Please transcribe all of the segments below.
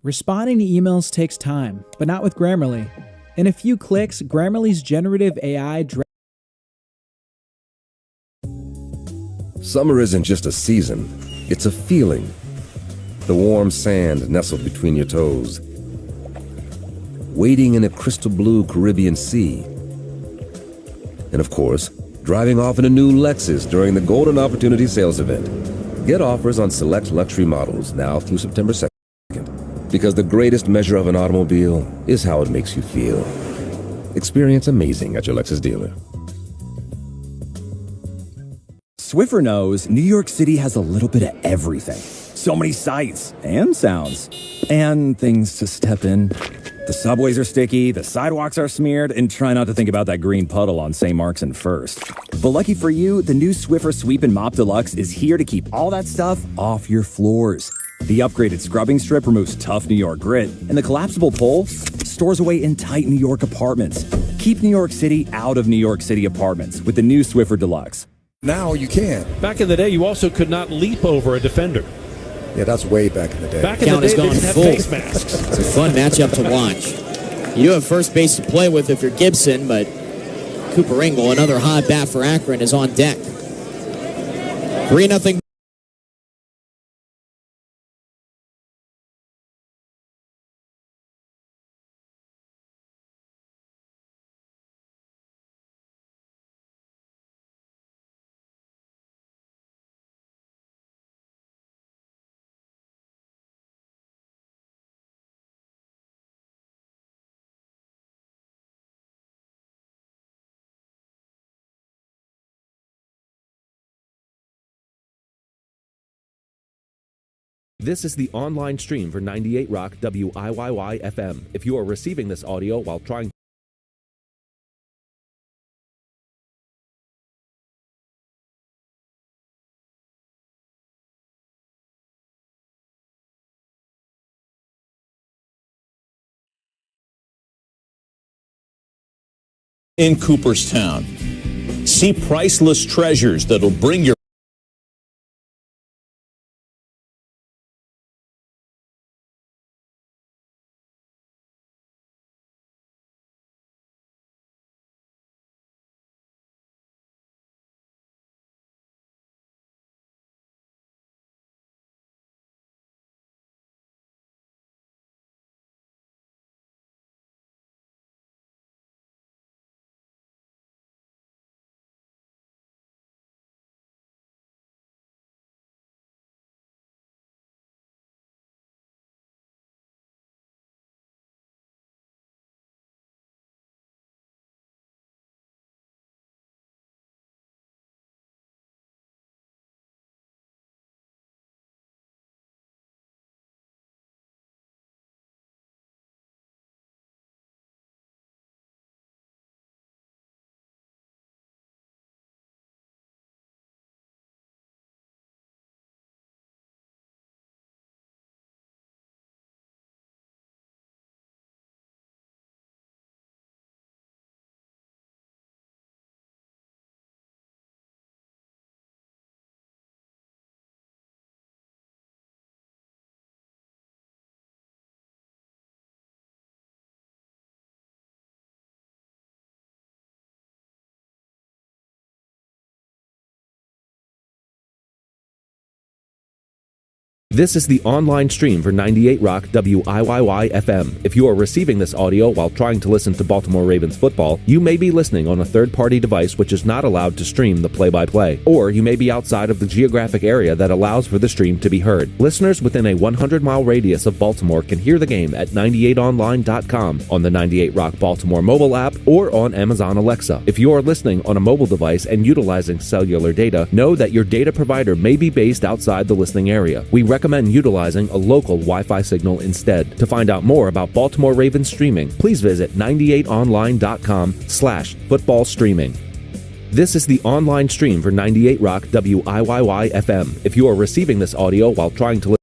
Responding to emails takes time, but not with Grammarly. In a few clicks, Grammarly's generative AI Summer isn't just a season, it's a feeling. The warm sand nestled between your toes. Wading in a crystal blue Caribbean sea. And of course, driving off in a new Lexus during the Golden Opportunity Sales Event. Get offers on select luxury models now through September 2nd. Because the greatest measure of an automobile is how it makes you feel. Experience amazing at your Lexus dealer. Swiffer knows New York City has a little bit of everything. So many sights and sounds and things to step in. The subways are sticky, the sidewalks are smeared, and try not to think about that green puddle on St. Mark's and First. But lucky for you, the new Swiffer Sweep and Mop Deluxe is here to keep all that stuff off your floors. The upgraded scrubbing strip removes tough New York grit, and the collapsible pole stores away in tight New York apartments. Keep New York City out of New York City apartments with the new Swiffer Deluxe. Now you can. Back in the day, you also could not leap over a defender. Yeah, that's way back in the day. Back in the day, they didn't have face masks. It's a fun matchup to watch. You do have first base to play with if you're Gibson, but Cooper Engel, another hot bat for Akron, is on deck. 3-0. This is the online stream for 98 Rock WIYY FM. If you are receiving this audio while trying in Cooperstown. See priceless treasures that'll bring your This is the online stream for 98 Rock WIYY FM. If you are receiving this audio while trying to listen to Baltimore Ravens football, you may be listening on a third-party device which is not allowed to stream the play-by-play, or you may be outside of the geographic area that allows for the stream to be heard. Listeners within a 100-mile radius of Baltimore can hear the game at 98online.com, on the 98 Rock Baltimore mobile app, or on Amazon Alexa. If you are listening on a mobile device and utilizing cellular data, know that your data provider may be based outside the listening area. We recommend utilizing a local Wi-Fi signal instead. To find out more about Baltimore Ravens streaming, please visit 98online.com/football streaming. This is the online stream for 98 Rock WIYY FM. If you are receiving this audio while trying to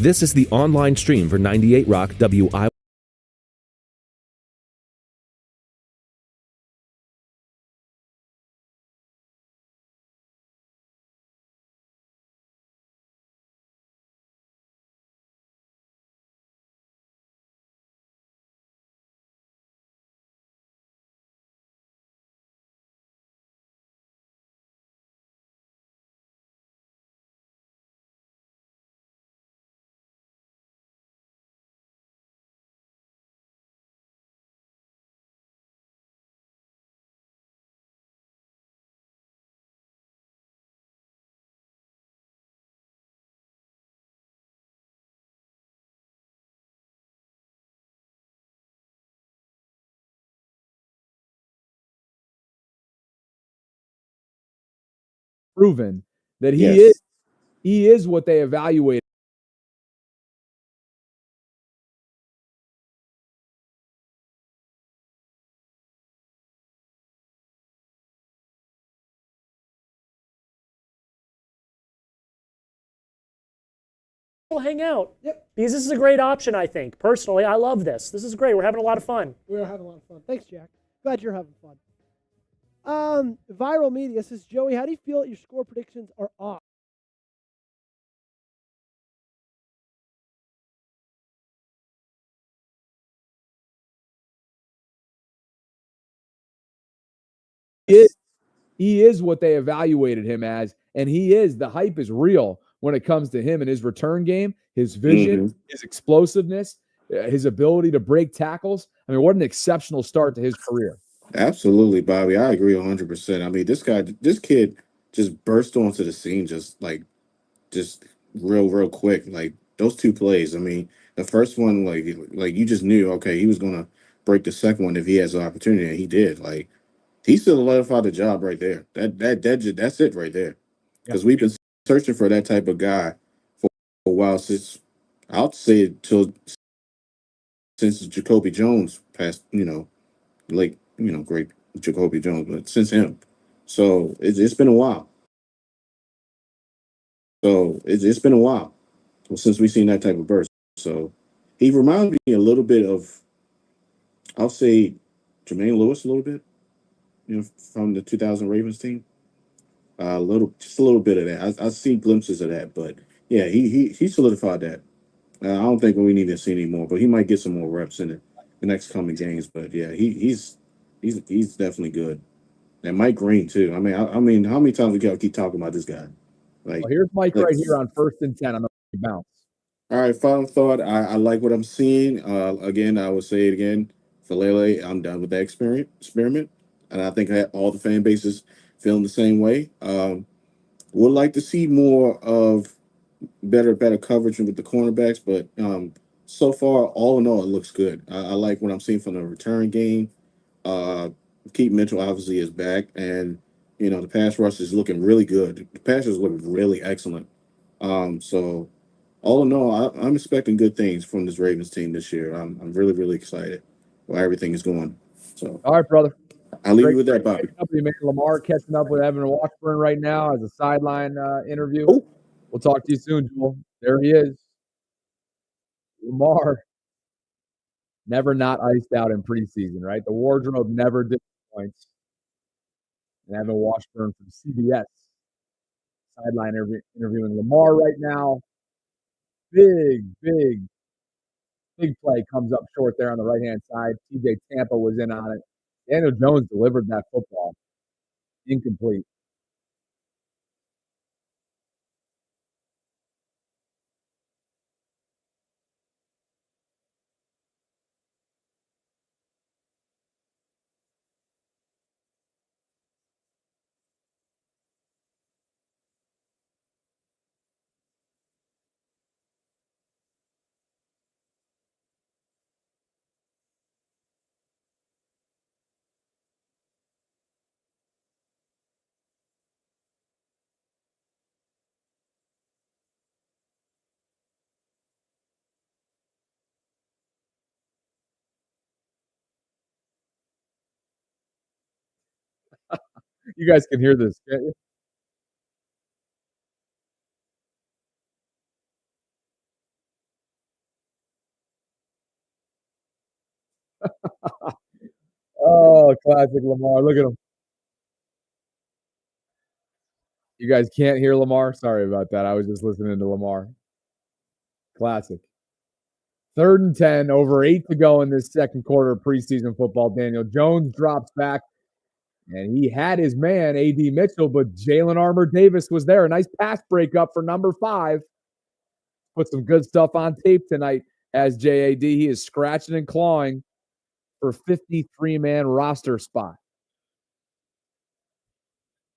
This is the online stream for 98 Rock WI. Proven that Yes. he is what they evaluate. Hang out. Yep. Because this is a great option, I think. Personally, I love this. This is great. We're having a lot of fun. We're having a lot of fun. Thanks, Jack. Glad you're having fun. Viral Media says, Joey, how do you feel that your score predictions are off? He is what they evaluated him as, and he is. The hype is real when it comes to him and his return game, his vision, his explosiveness, his ability to break tackles. I mean, what an exceptional start to his career. Absolutely, Bobby. I agree 100%. I mean, this kid just burst onto the scene just real quick. Like those two plays. I mean, the first one, like you just knew, okay, he was gonna break the second one if he has the opportunity, and he did. Like he solidified the job right there. That's it right there. Because we've been searching for that type of guy for a while since I'll say since Jacoby Jones passed, great Jacoby Jones, but since him. So it's been a while. So it's been a while since we've seen that type of burst. So he reminds me a little bit of, I'll say, Jermaine Lewis a little bit, from the 2000 Ravens team. Just a little bit of that. I see glimpses of that, but yeah, he solidified that. I don't think we need to see any more, but he might get some more reps in the next coming games. But yeah, he's definitely good. And Mike Green too. I mean, how many times we gotta keep talking about this guy? Like, Well, here's Mike right here on 1st and 10 on the bounce. all right, final thought. I like what I'm seeing. Again, I would say it again. Falele, I'm done with that experiment, and I think that all the fan bases feeling the same way. Would like to see more of better coverage with the cornerbacks, but so far, all in all, it looks good. I like what I'm seeing from the return game. Uh, Keith Mitchell obviously is back, and the pass rush is looking really good. The pass is looking really excellent. So all in all, I'm expecting good things from this Ravens team this year. I'm really excited where everything is going. So All right, brother. I'll leave you with that, Bobby. Man, Lamar catching up with Evan Washburn right now as a sideline interview. Oh. We'll talk to you soon, Joel. There he is. Lamar, never not iced out in preseason, right? The wardrobe never disappoints. And Evan Washburn from CBS, sideline interviewing Lamar right now. Big play comes up short there on the right-hand side. TJ Tampa was in on it. Daniel Jones delivered that football. Incomplete. You guys can hear this, can't you? Oh, classic Lamar. Look at him. You guys can't hear Lamar? Sorry about that. I was just listening to Lamar. Classic. 3rd and 10, over 8 to go in this second quarter of preseason football. Daniel Jones drops back, and he had his man, A.D. Mitchell, but Jalen Armour Davis was there. A nice pass breakup for number 5. Put some good stuff on tape tonight as JAD. He is scratching and clawing for 53-man roster spot.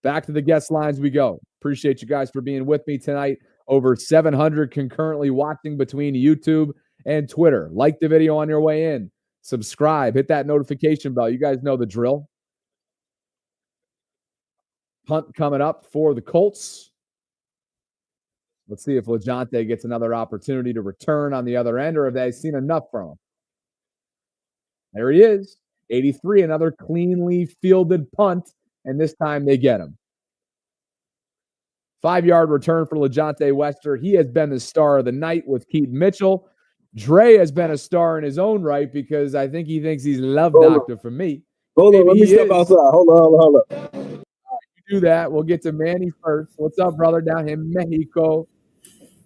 Back to the guest lines we go. Appreciate you guys for being with me tonight. Over 700 concurrently watching between YouTube and Twitter. Like the video on your way in. Subscribe. Hit that notification bell. You guys know the drill. Punt coming up for the Colts. Let's see if LeJohntay gets another opportunity to return on the other end, or if they've seen enough from him. There he is. 83, another cleanly fielded punt, and this time they get him. 5-yard return for LeJohntay Wester. He has been the star of the night with Keaton Mitchell. Dre has been a star in his own right because I think he thinks he's love doctor for me. Hold on, let me step outside. Hold on. You do that. We'll get to Manny first. What's up, brother, down in Mexico?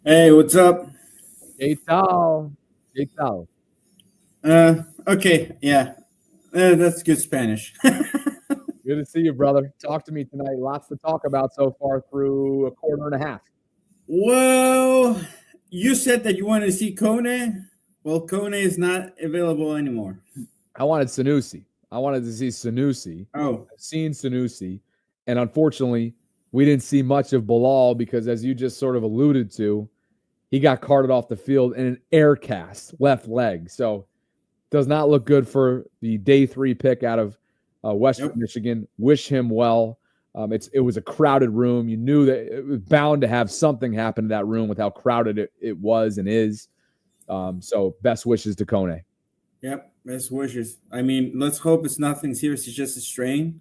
Hey, what's up? ¿Qué tal? ¿Qué tal? Okay, yeah. That's good Spanish. Good to see you, brother. Talk to me tonight. Lots to talk about so far through a quarter and a half. Well, you said that you wanted to see Kone. Well, Kone is not available anymore. I wanted Sanusi. I wanted to see Sanusi. Oh. I've seen Sanusi. And unfortunately, we didn't see much of Bilal because, as you just sort of alluded to, he got carted off the field in an air cast, left leg. So does not look good for the day 3 pick out of Western Michigan. Wish him well. It was a crowded room. You knew that it was bound to have something happen to that room with how crowded it was and is. So best wishes to Kone. Yep, best wishes. I mean, let's hope it's nothing serious. It's just a strain.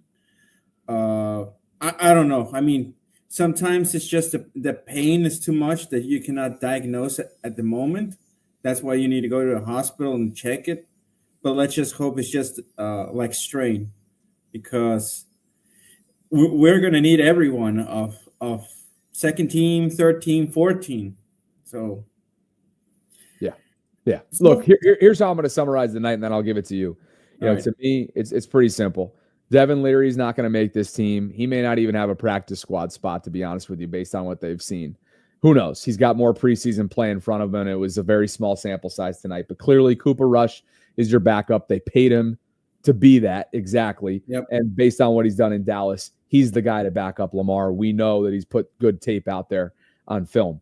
I don't know. I mean, sometimes it's just the pain is too much that you cannot diagnose it at the moment. That's why you need to go to the hospital and check it. But let's just hope it's just like strain, because we're going to need everyone of second team, third team, fourth team. So, yeah. Look, here's how I'm going to summarize the night, and then I'll give it to you. To me, it's pretty simple. Devin Leary's not going to make this team. He may not even have a practice squad spot, to be honest with you, based on what they've seen. Who knows? He's got more preseason play in front of him. It was a very small sample size tonight. But clearly, Cooper Rush is your backup. They paid him to be that, exactly. Yep. And based on what he's done in Dallas, he's the guy to back up Lamar. We know that he's put good tape out there on film.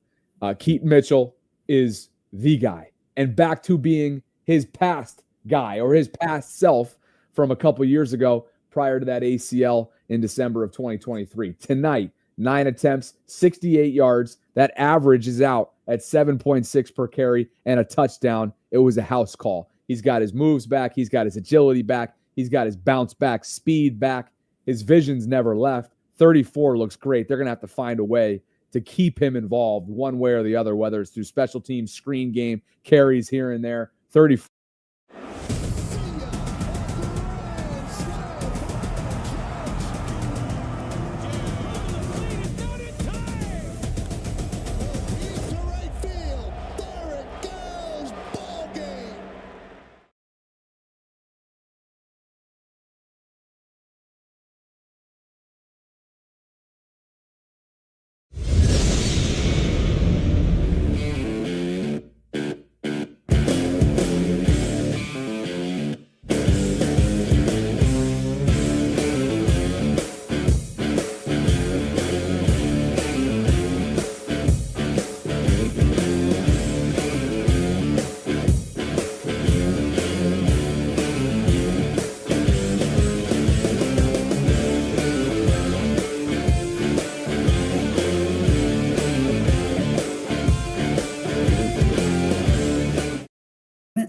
Keaton Mitchell is the guy. And back to being his past guy, or his past self from a couple years ago, prior to that ACL in December of 2023. Tonight, 9 attempts, 68 yards. That average is out at 7.6 per carry and a touchdown. It was a house call. He's got his moves back. He's got his agility back. He's got his bounce back, speed back. His vision's never left. 34 looks great. They're going to have to find a way to keep him involved one way or the other, whether it's through special teams, screen game, carries here and there. 34.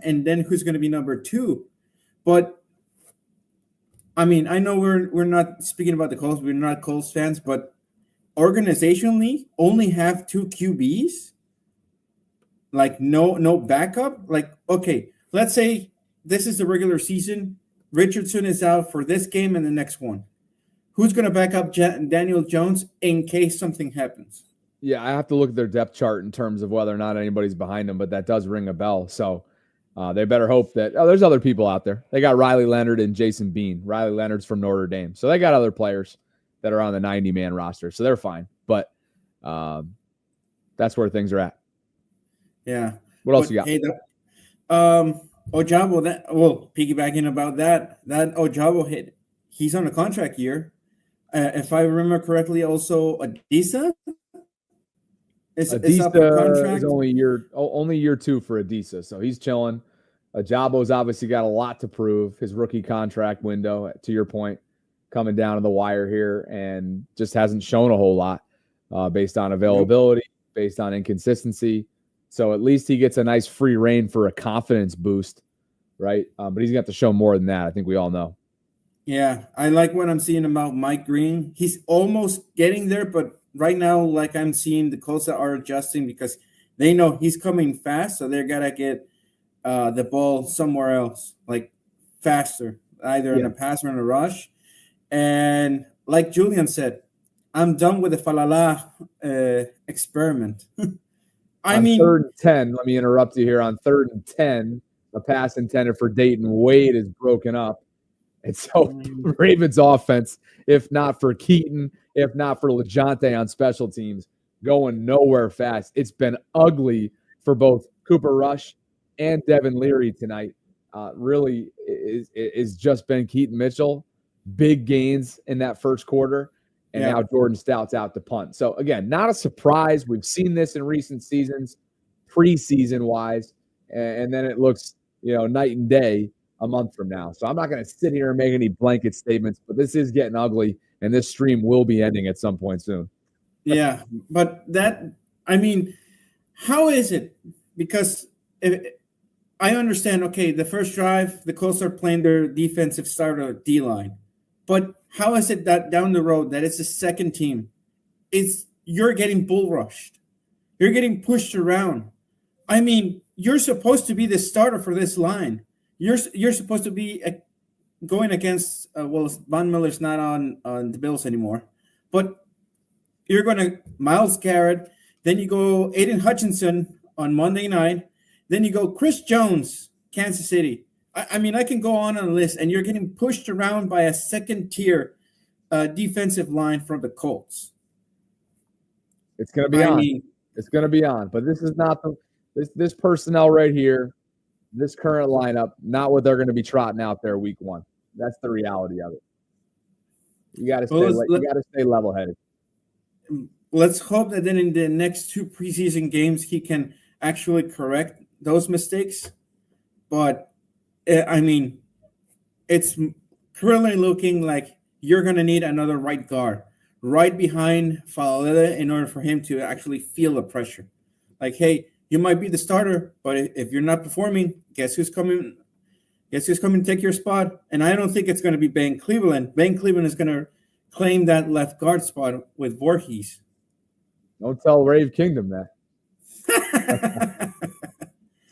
And then who's going to be number 2? But I mean, I know we're not speaking about the Colts. We're not Colts fans, but organizationally, only have 2 QBs. Like no backup. Like, okay, let's say this is the regular season. Richardson is out for this game and the next one. Who's going to back up Daniel Jones in case something happens? Yeah, I have to look at their depth chart in terms of whether or not anybody's behind them, but that does ring a bell. So they better hope that there's other people out there. They got Riley Leonard and Jason Bean. Riley Leonard's from Notre Dame. So they got other players that are on the 90-man roster. So they're fine. But that's where things are at. Yeah. What else you got? Hey, Ojabo, piggybacking about that Ojabo hit, he's on a contract year. If I remember correctly, also Adisa is up for contract. Is only year 2 for Adisa, so he's chilling. Ajabo's obviously got a lot to prove. His rookie contract window, to your point, coming down to the wire here, and just hasn't shown a whole lot based on availability, based on inconsistency. So at least he gets a nice free rein for a confidence boost, right? But he's going to have to show more than that. I think we all know. Yeah, I like what I'm seeing about Mike Green. He's almost getting there, but right now, like I'm seeing, the Colts are adjusting because they know he's coming fast, so they're going to get the ball somewhere else, like faster, either in a pass or in a rush. And like Julian said, I'm done with the Falala experiment. On 3rd and 10, let me interrupt you here. On 3rd and 10, a pass intended for Dayton Wade is broken up. And so Ravens offense, if not for Keaton, if not for LeJontay on special teams, going nowhere fast. It's been ugly for both Cooper Rush and Devin Leary tonight. Really is just been Keaton Mitchell. Big gains in that first quarter. And now Jordan Stout's out to punt. So, again, not a surprise. We've seen this in recent seasons, preseason-wise, and then it looks, night and day a month from now. So I'm not going to sit here and make any blanket statements, but this is getting ugly, and this stream will be ending at some point soon. Yeah, but how is it? Because I understand, okay, the first drive, the Colts are playing their defensive starter D-line. But how is it that down the road that it's the second team? You're getting bull rushed. You're getting pushed around. You're supposed to be the starter for this line. You're supposed to be going against Von Miller's not on the Bills anymore, but you're going to Myles Garrett. Then you go Aiden Hutchinson on Monday night. Then you go Chris Jones, Kansas City. I can go on a list, and you're getting pushed around by a second-tier defensive line from the Colts. It's going to be on. It's going to be on. But this is not this personnel right here, this current lineup, not what they're going to be trotting out there week 1. That's the reality of it. You got to stay level-headed. Let's hope that then in the next 2 preseason games he can actually correct those mistakes. But it's currently looking like you're going to need another right guard right behind Falala in order for him to actually feel the pressure. Like, hey, you might be the starter, but if you're not performing, guess who's coming to take your spot? And I don't think it's going to be Ben Cleveland. Ben Cleveland is going to claim that left guard spot with Voorhees. Don't tell Rave Kingdom that.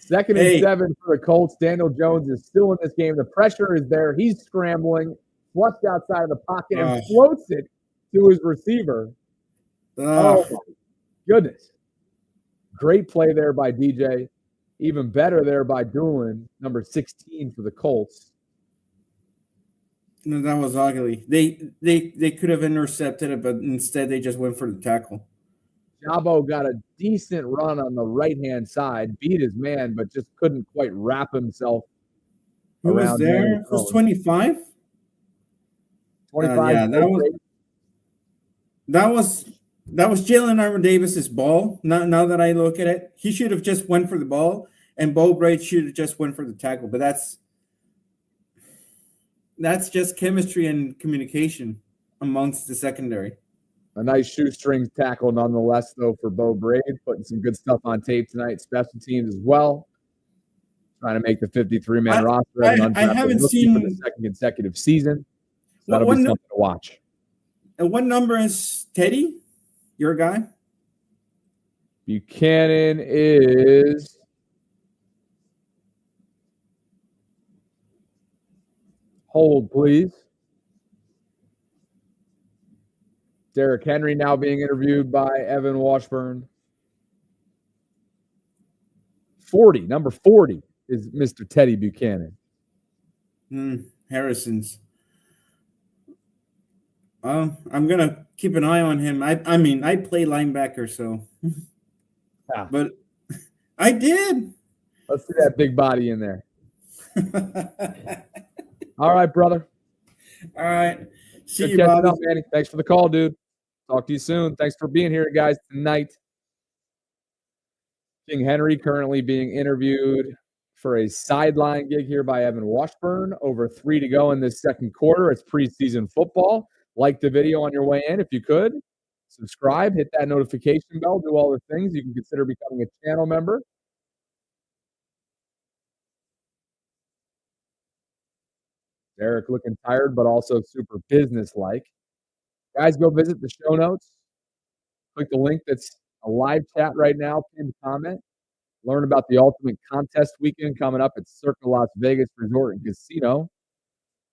2nd and 7 for the Colts. Daniel Jones is still in this game. The pressure is there. He's scrambling, flushed outside of the pocket, and floats it to his receiver. Oh, my goodness. Great play there by DJ. Even better there by Doolin, number 16 for the Colts. No, that was ugly. They could have intercepted it, but instead they just went for the tackle. Jabo got a decent run on the right-hand side, beat his man, but just couldn't quite wrap himself Who around was there? Was 25? 25. That was Jalen Armour Davis's ball. Now that I look at it, he should have just went for the ball, and Bo Braid should have just went for the tackle. But that's just chemistry and communication amongst the secondary. A nice shoestring tackle nonetheless, though, for Bo Braid, putting some good stuff on tape tonight. Special teams as well. Trying to make the 53-man roster. I haven't seen for the second consecutive season. So that'll be something to watch. And what number is Teddy, your guy? Buchanan is Hold, please. Derrick Henry now being interviewed by Evan Washburn. 40, number 40 is Mr. Teddy Buchanan. Harrison's. I'm going to keep an eye on him. I mean, I play linebacker, so. Yeah. But I did. Let's see that big body in there. All right, brother. All right. See Good you, catching Bobby. up, Manny. Thanks for the call, dude. Talk to you soon. Thanks for being here, guys, tonight. King Henry currently being interviewed for a sideline gig here by Evan Washburn. Over 3 to go in this second quarter. It's preseason football. Like the video on your way in if you could. Subscribe, hit that notification bell, do all the things. You can consider becoming a channel member. Derek looking tired, but also super business-like. Guys, go visit the show notes. Click the link that's a live chat right now. Pin comment. Learn about the Ultimate Contest weekend coming up at Circa Las Vegas Resort and Casino.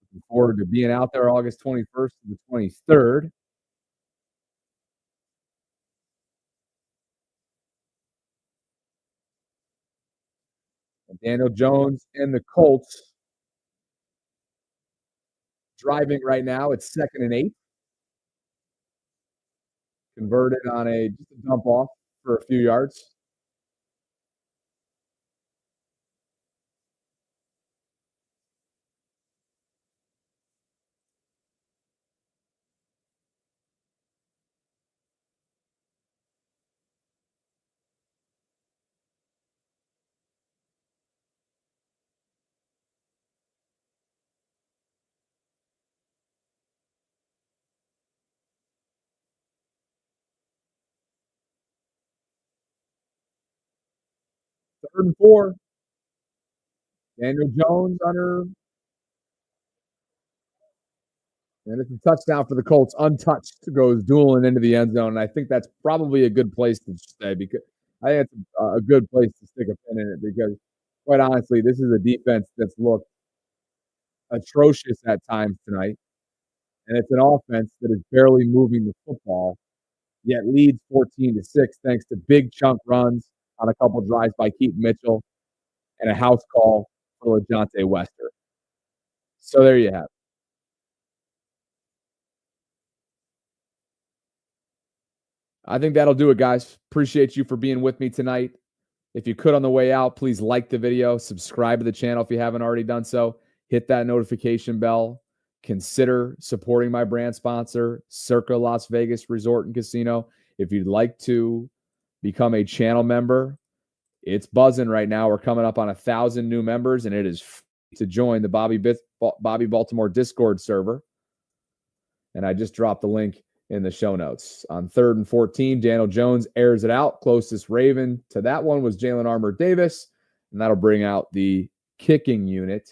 Looking forward to being out there August 21st to the 23rd. And Daniel Jones and the Colts driving right now. It's 2nd and 8. Converted on just a dump off for a few yards. Third and 4. Daniel Jones under. And it's a touchdown for the Colts, untouched, goes dueling into the end zone. And I think that's probably a good place to stay because I think it's a good place to stick a pin in it because, quite honestly, this is a defense that's looked atrocious at times tonight. And it's an offense that is barely moving the football, yet leads 14-6 thanks to big chunk runs on a couple drives by Keaton Mitchell and a house call for LeJohntay Wester. So there you have it. I think that'll do it, guys. Appreciate you for being with me tonight. If you could on the way out, please like the video, subscribe to the channel if you haven't already done so, hit that notification bell, consider supporting my brand sponsor, Circa Las Vegas Resort and Casino. If you'd like to become a channel member, it's buzzing right now. We're coming up on 1,000 new members, and it is free to join the Bobby Baltimore Discord server. And I just dropped the link in the show notes. On 3rd and 14, Daniel Jones airs it out. Closest Raven to that one was Jalen Armour Davis, and that'll bring out the kicking unit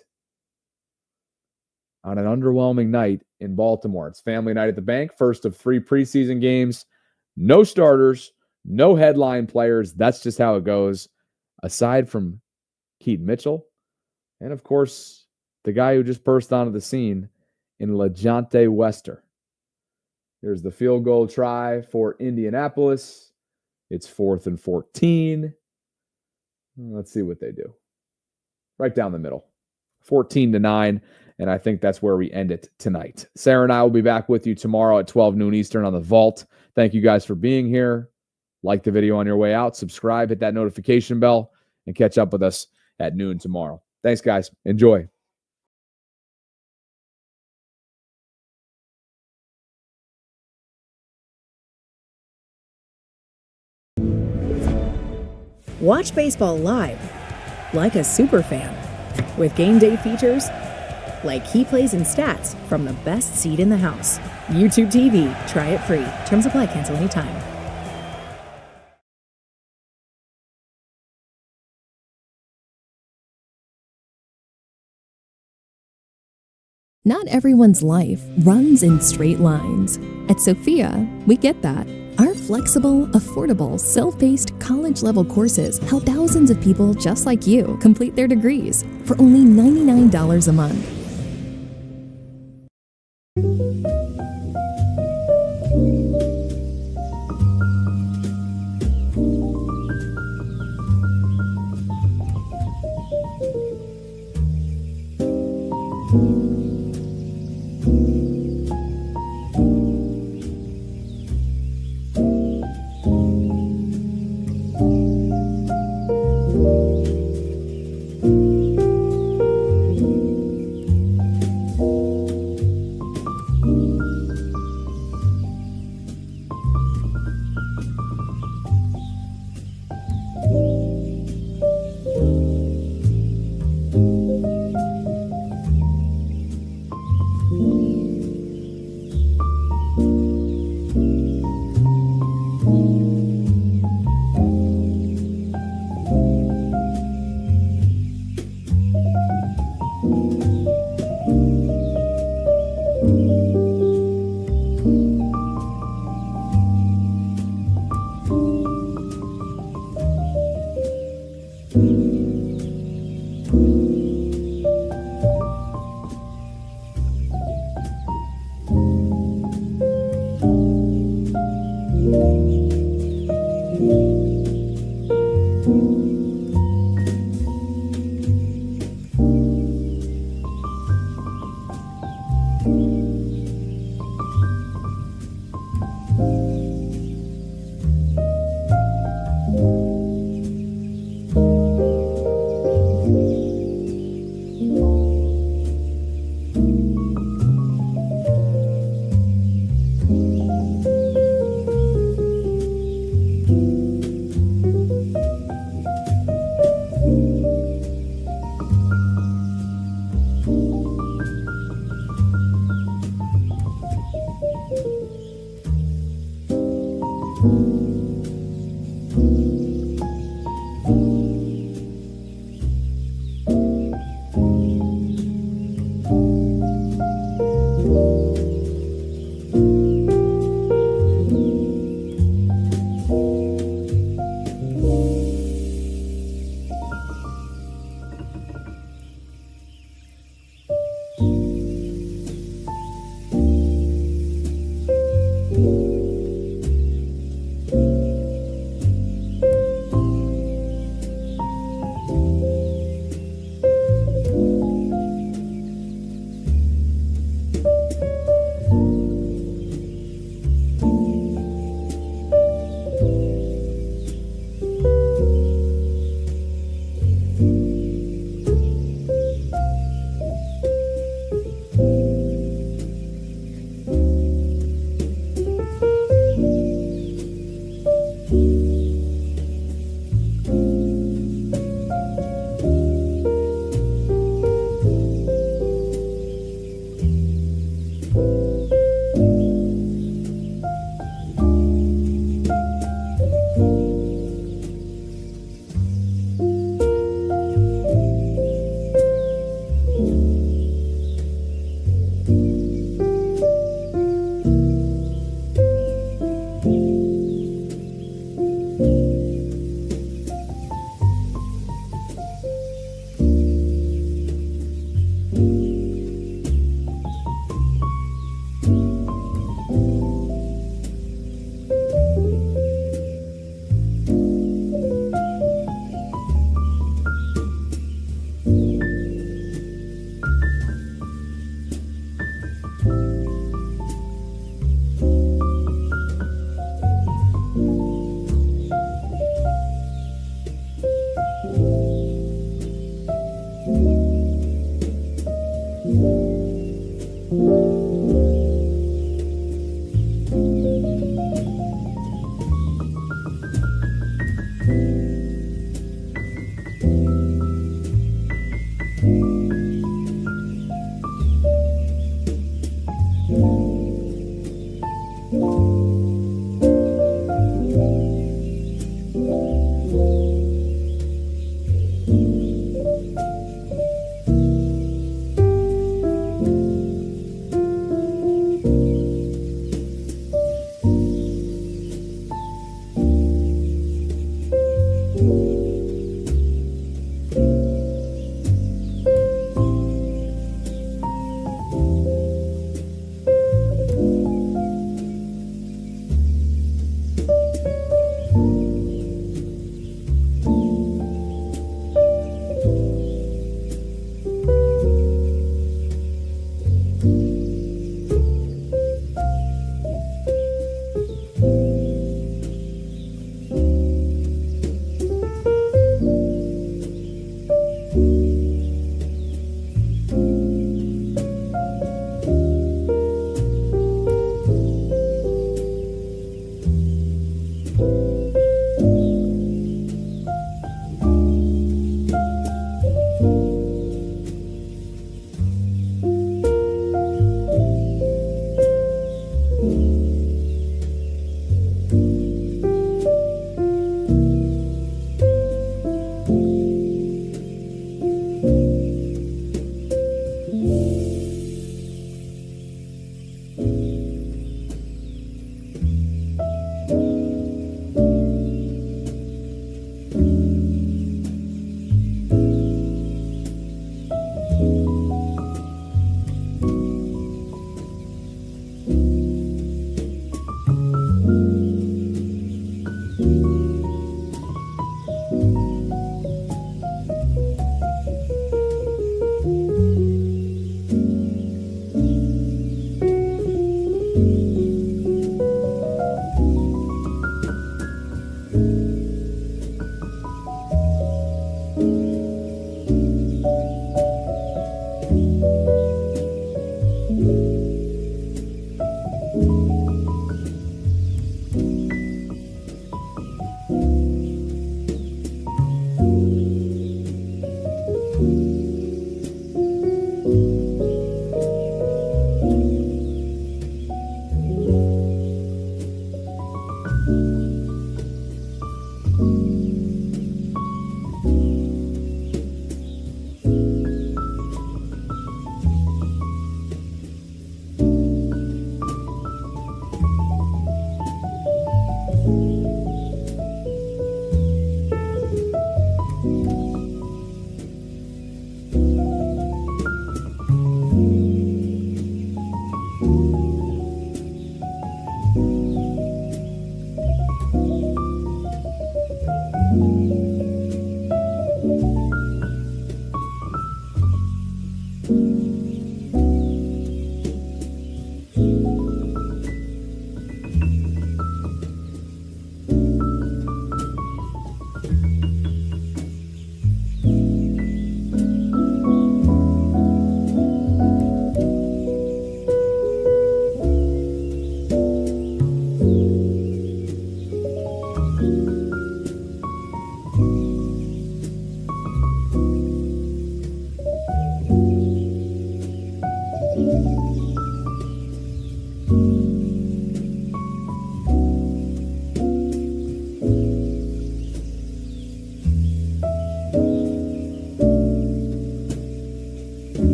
on an underwhelming night in Baltimore. It's family night at the bank, first of 3 preseason games. No starters, no headline players. That's just how it goes. Aside from Keaton Mitchell, and of course, the guy who just burst onto the scene in LeJohntay Wester. Here's the field goal try for Indianapolis. It's 4th and 14. Let's see what they do. Right down the middle. 14-9, and I think that's where we end it tonight. Sarah and I will be back with you tomorrow at 12 noon Eastern on the Vault. Thank you guys for being here. Like the video on your way out. Subscribe, hit that notification bell, and catch up with us at noon tomorrow. Thanks, guys. Enjoy. Watch baseball live like a superfan with game day features like key plays and stats from the best seat in the house. YouTube TV. Try it free. Terms apply. Cancel anytime. Not everyone's life runs in straight lines. At Sophia, we get that. Our flexible, affordable, self-paced college-level courses help thousands of people just like you complete their degrees for only $99 a month.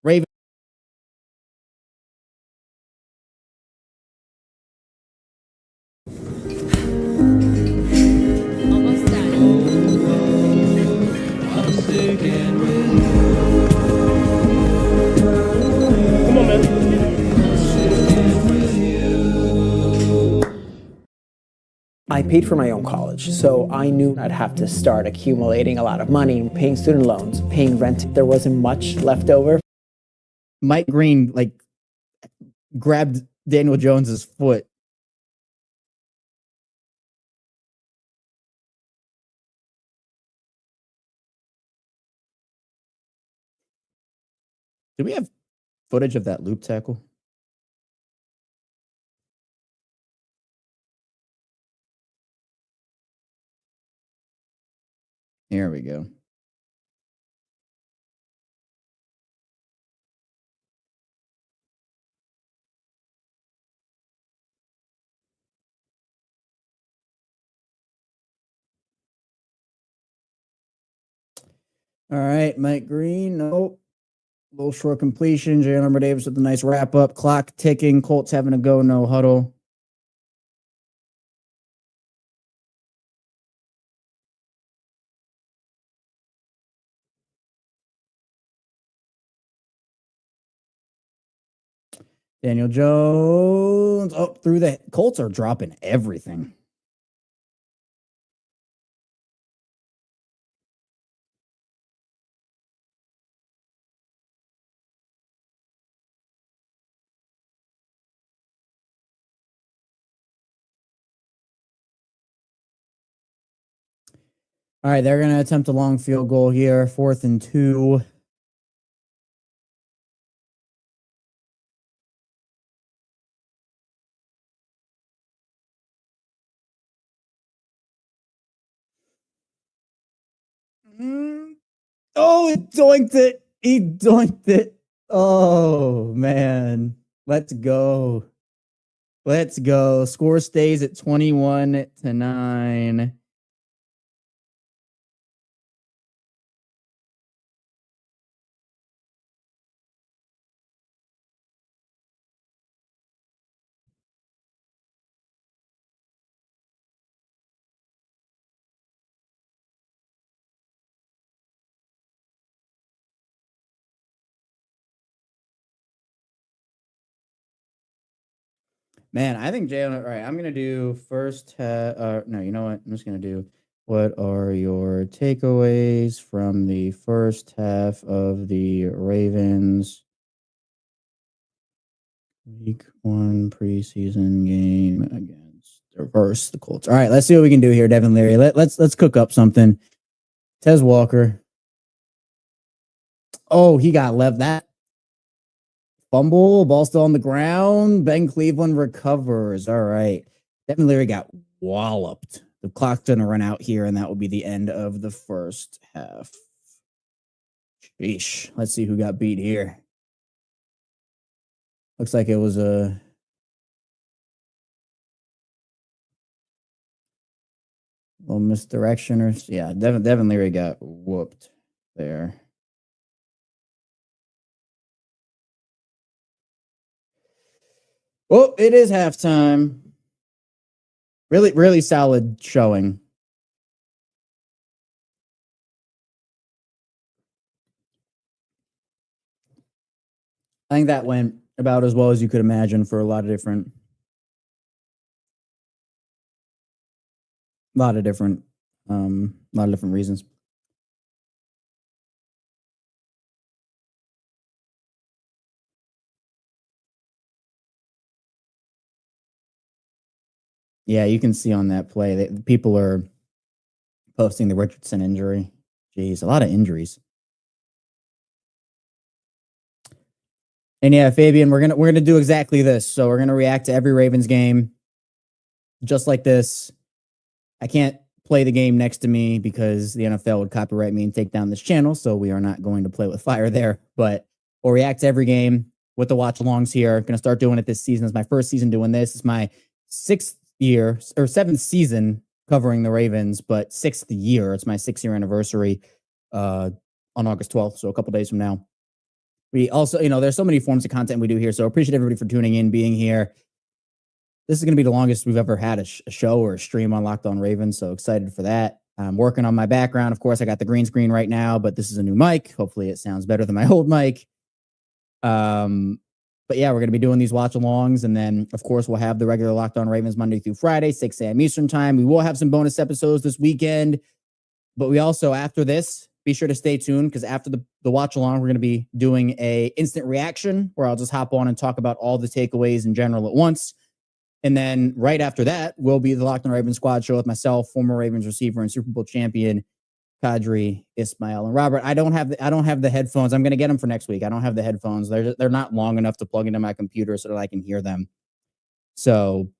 Raven. Almost done. Come on, man. I paid for my own college, so I knew I'd have to start accumulating a lot of money, paying student loans, paying rent. There wasn't much left over. Mike Green grabbed Daniel Jones's foot. Do we have footage of that loop tackle? Here we go. All right, Mike Green. Nope. Little short completion. Jalen Davis with a nice wrap up. Clock ticking. Colts having a go, no huddle. Daniel Jones up through the Colts are dropping everything. All right, they're going to attempt a long field goal here, 4th and 2. Oh, he doinked it. He doinked it. Oh, man. Let's go. Let's go. Score stays at 21-9. Man, I think Jalen. All right, I'm gonna do first. No, you know what? I'm just gonna do. What are your takeaways from the first half of the Ravens Week 1 preseason game against the Colts? All right, let's see what we can do here, Devin Leary. Let's cook up something. Tez Walker. Oh, he got left. That fumble, ball still on the ground. Ben Cleveland recovers. All right. Devin Leary got walloped. The clock's going to run out here, and that will be the end of the first half. Sheesh. Let's see who got beat here. Looks like it was a little misdirection. Yeah, Devin Leary got whooped there. Well, it is halftime. Really, really solid showing. I think that went about as well as you could imagine for a lot of different reasons. Yeah, you can see on that play that people are posting the Richardson injury. Jeez, a lot of injuries. And yeah, Fabian, we're gonna do exactly this. So we're gonna react to every Ravens game, just like this. I can't play the game next to me because the NFL would copyright me and take down this channel. So we are not going to play with fire there. But we'll react to every game with the watch alongs here. Gonna start doing it this season. It's my first season doing this. It's my 7th season covering the Ravens, but 6th year. It's my 6-year anniversary on August 12th. So a couple days from now. We also, there's so many forms of content we do here. So appreciate everybody for tuning in, being here. This is going to be the longest we've ever had a show or a stream on Locked On Ravens. So excited for that. I'm working on my background. Of course, I got the green screen right now, but this is a new mic. Hopefully it sounds better than my old mic. But yeah, we're going to be doing these watch alongs. And then, of course, we'll have the regular Locked On Ravens Monday through Friday, 6 a.m. Eastern time. We will have some bonus episodes this weekend. But we also, after this, be sure to stay tuned, because after the watch along, we're going to be doing a instant reaction where I'll just hop on and talk about all the takeaways in general at once. And then right after that will be the Locked On Ravens squad show with myself, former Ravens receiver and Super Bowl champion Kadri, Ismail, and Robert. I don't have the headphones. I'm going to get them for next week. I don't have the headphones. They're not long enough to plug into my computer so that I can hear them. So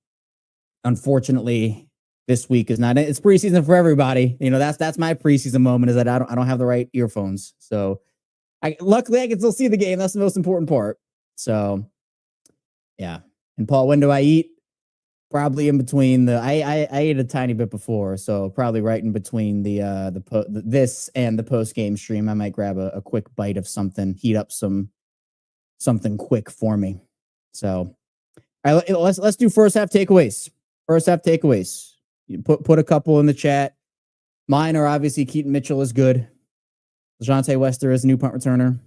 unfortunately, this week is not. It's preseason for everybody. That's my preseason moment, is that I don't have the right earphones. So luckily I can still see the game. That's the most important part. So yeah. And Paul, when do I eat? Probably in between I ate a tiny bit before, so probably right in between this and the post game stream. I might grab a quick bite of something, heat up something quick for me. So, all right, let's do first half takeaways. You put a couple in the chat. Mine are obviously Keaton Mitchell is good. DeJounte Wester is a new punt returner.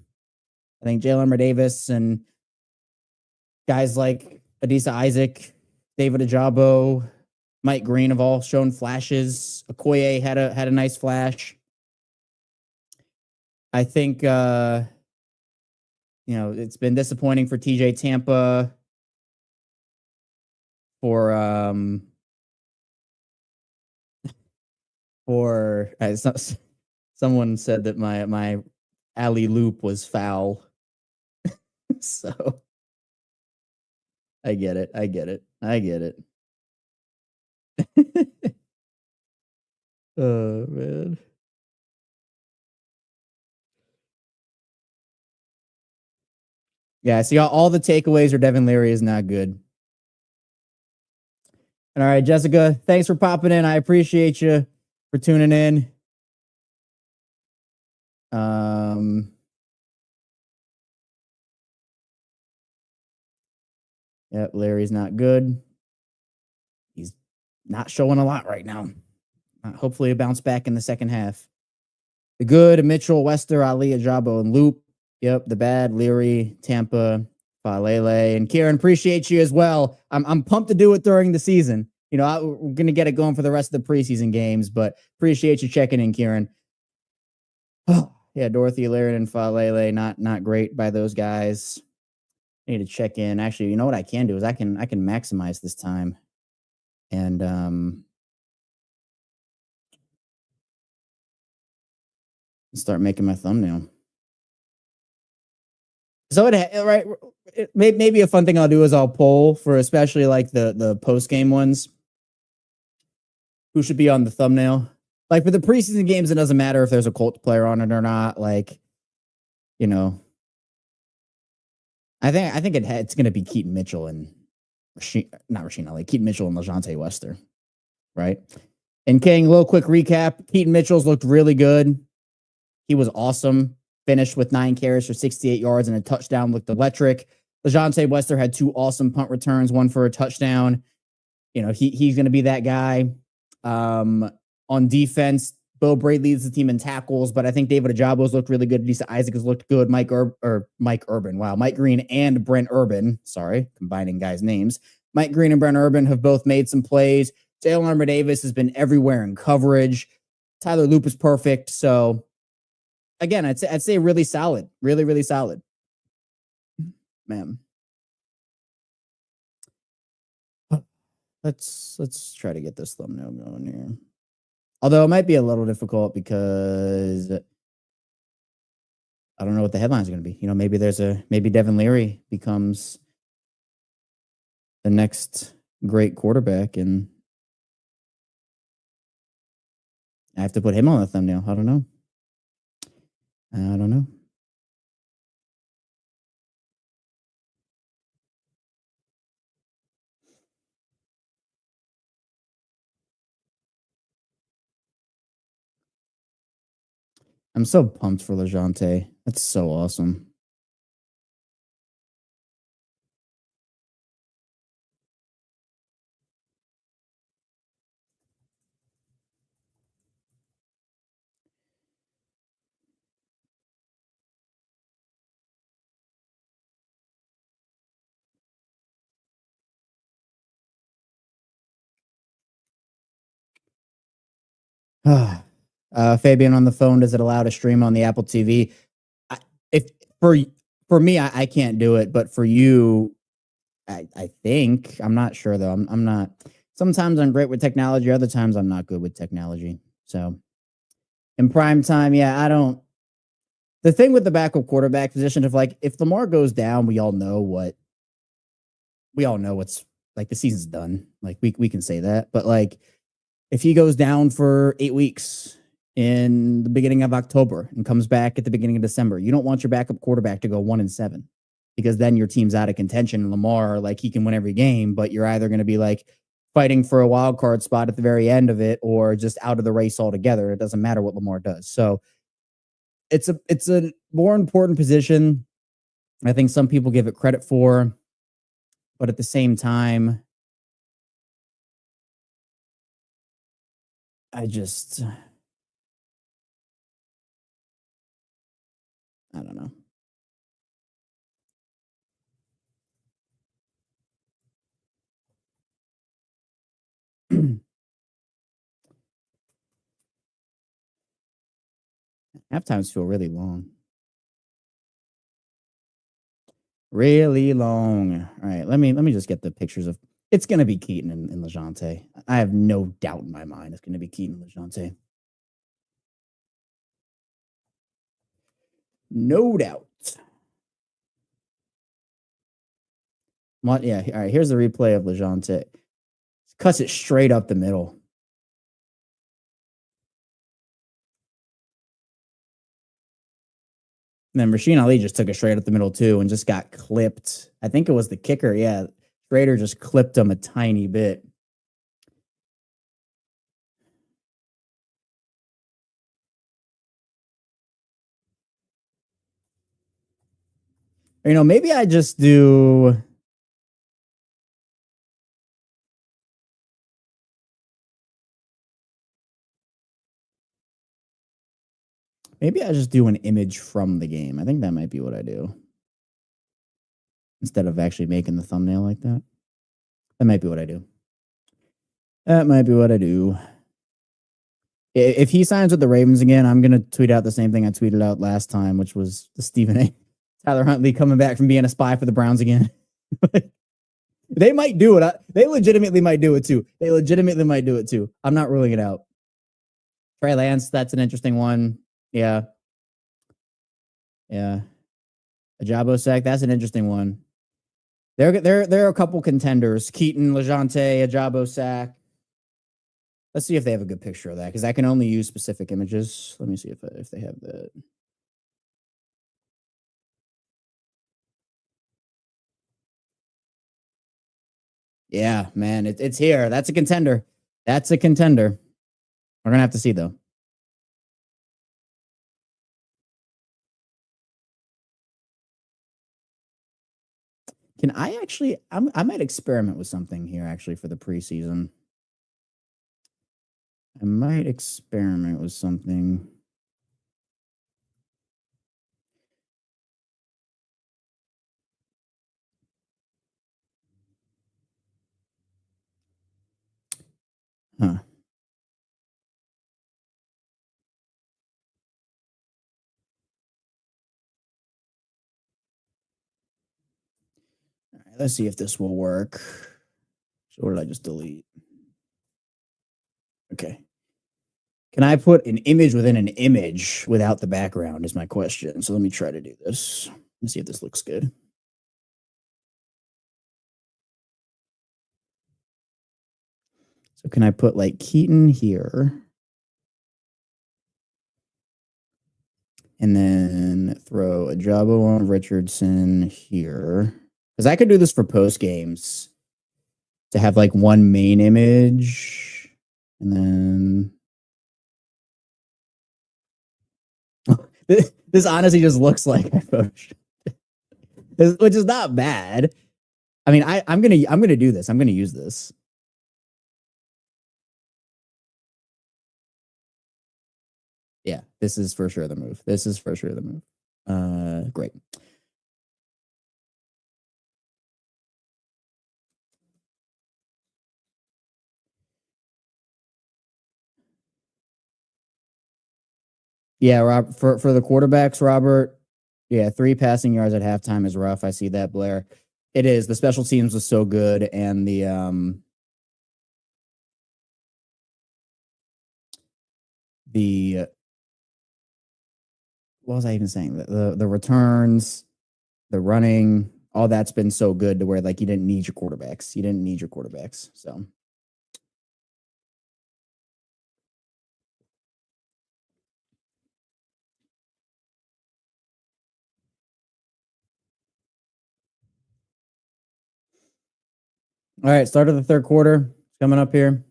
I think Jalen Davis and guys like Adisa Isaac, David Ajabo, Mike Green have all shown flashes. Okoye had a nice flash. I think it's been disappointing for TJ Tampa. Someone said that my alley loop was foul. So I get it. Oh, man. Yeah, see, all the takeaways are Devin Leary is not good. All right, Jessica, thanks for popping in. I appreciate you for tuning in. Yep, Larry's not good. He's not showing a lot right now. Hopefully, a bounce back in the second half. The good, Mitchell, Wester, Ali, Ajabo, and Loop. Yep, the bad, Leary, Tampa, Falele, and Kieran. Appreciate you as well. I'm pumped to do it during the season. You know, we're gonna get it going for the rest of the preseason games, but appreciate you checking in, Kieran. Oh, yeah, Dorothy, Laird, and Falele, not great by those guys. I need to check in. Actually, you know what I can do is I can maximize this time, and start making my thumbnail. So it maybe a fun thing I'll do is I'll poll for especially like the post game ones. Who should be on the thumbnail? Like for the preseason games, it doesn't matter if there's a Colts player on it or not. Like, you know, I think it's going to be Keaton Mitchell and Keaton Mitchell and LeJohntay Wester, right? And King, a little quick recap. Keaton Mitchell's looked really good. He was awesome. Finished with 9 carries for 68 yards and a touchdown. Looked electric. LeJohntay Wester had 2 awesome punt returns, 1 for a touchdown. You know, he's going to be that guy. On defense, Bo Braid leads the team in tackles, but I think David Ajabo's looked really good. Lisa Isaac has looked good. Mike Urban. Wow. Mike Green and Brent Urban. Sorry, combining guys' names. Mike Green and Brent Urban have both made some plays. Jalen Armour Davis has been everywhere in coverage. Tyler Loop is perfect. So again, I'd say really solid. Really, really solid. Man. Let's try to get this thumbnail going here. Although it might be a little difficult because I don't know what the headlines are going to be. You know, maybe Devin Leary becomes the next great quarterback, and I have to put him on the thumbnail. I don't know. I'm so pumped for LeJohntay. That's so awesome. Fabian on the phone, does it allow to stream on the Apple TV? If for me, I can't do it, but for you, I think. I'm not sure though. I'm not. Sometimes I'm great with technology, other times I'm not good with technology. So in prime time, yeah, I don't. The thing with the backup quarterback position, if Lamar goes down, we all know what's like the season's done. Like we can say that, but like if he goes down for 8 weeks in the beginning of October and comes back at the beginning of December, you don't want your backup quarterback to go 1-7 because then your team's out of contention. And Lamar, like he can win every game, but you're either going to be like fighting for a wild card spot at the very end of it or just out of the race altogether. It doesn't matter what Lamar does. So it's a more important position. I think some people give it credit for, but at the same time, I don't know. Halftimes feel really long. Really long. All right, let me just get the pictures of. It's going to be Keaton and LeJohntay. I have no doubt in my mind it's going to be Keaton and LeJohntay. No doubt. What? Yeah. All right. Here's the replay of LeJohntay. Cuts it straight up the middle. And then Rasheen Ali just took it straight up the middle too and just got clipped. I think it was the kicker. Yeah. Schrader just clipped him a tiny bit. You know, maybe I just do. Maybe I just do an image from the game. I think that might be what I do. Instead of actually making the thumbnail like that. That might be what I do. That might be what I do. If he signs with the Ravens again, I'm going to tweet out the same thing I tweeted out last time, which was the Stephen A. Tyler Huntley coming back from being a spy for the Browns again. They might do it. They legitimately might do it too. I'm not ruling it out. Trey Lance, that's an interesting one. Yeah. Ajabo Sack, that's an interesting one. There are a couple contenders. Keaton, LeJounte, Ajabo Sack. Let's see if they have a good picture of that, because I can only use specific images. Let me see if they have that. Yeah, man, it's here. That's a contender. We're gonna have to see though. Can I actually? I might experiment with something here actually for the preseason. I might experiment with something. Huh. All right, let's see if this will work. So what did I just delete? Okay. Can I put an image within an image without the background is my question. So let me try to do this. Let's see if this looks good. So can I put like Keaton here? And then throw Ajabo on Richardson here. Because I could do this for post games to have like one main image. And then this honestly just looks like I photoshopped it, which is not bad. I mean, I'm gonna do this. I'm gonna use this. Yeah, this is for sure the move. Great. Yeah, Rob, for the quarterbacks, Robert. Yeah, 3 passing yards at halftime is rough. I see that, Blair. It is. The special teams was so good, and the what was I even saying? The returns, the running, all that's been so good to where like you didn't need your quarterbacks. So all right, start of the third quarter coming up here.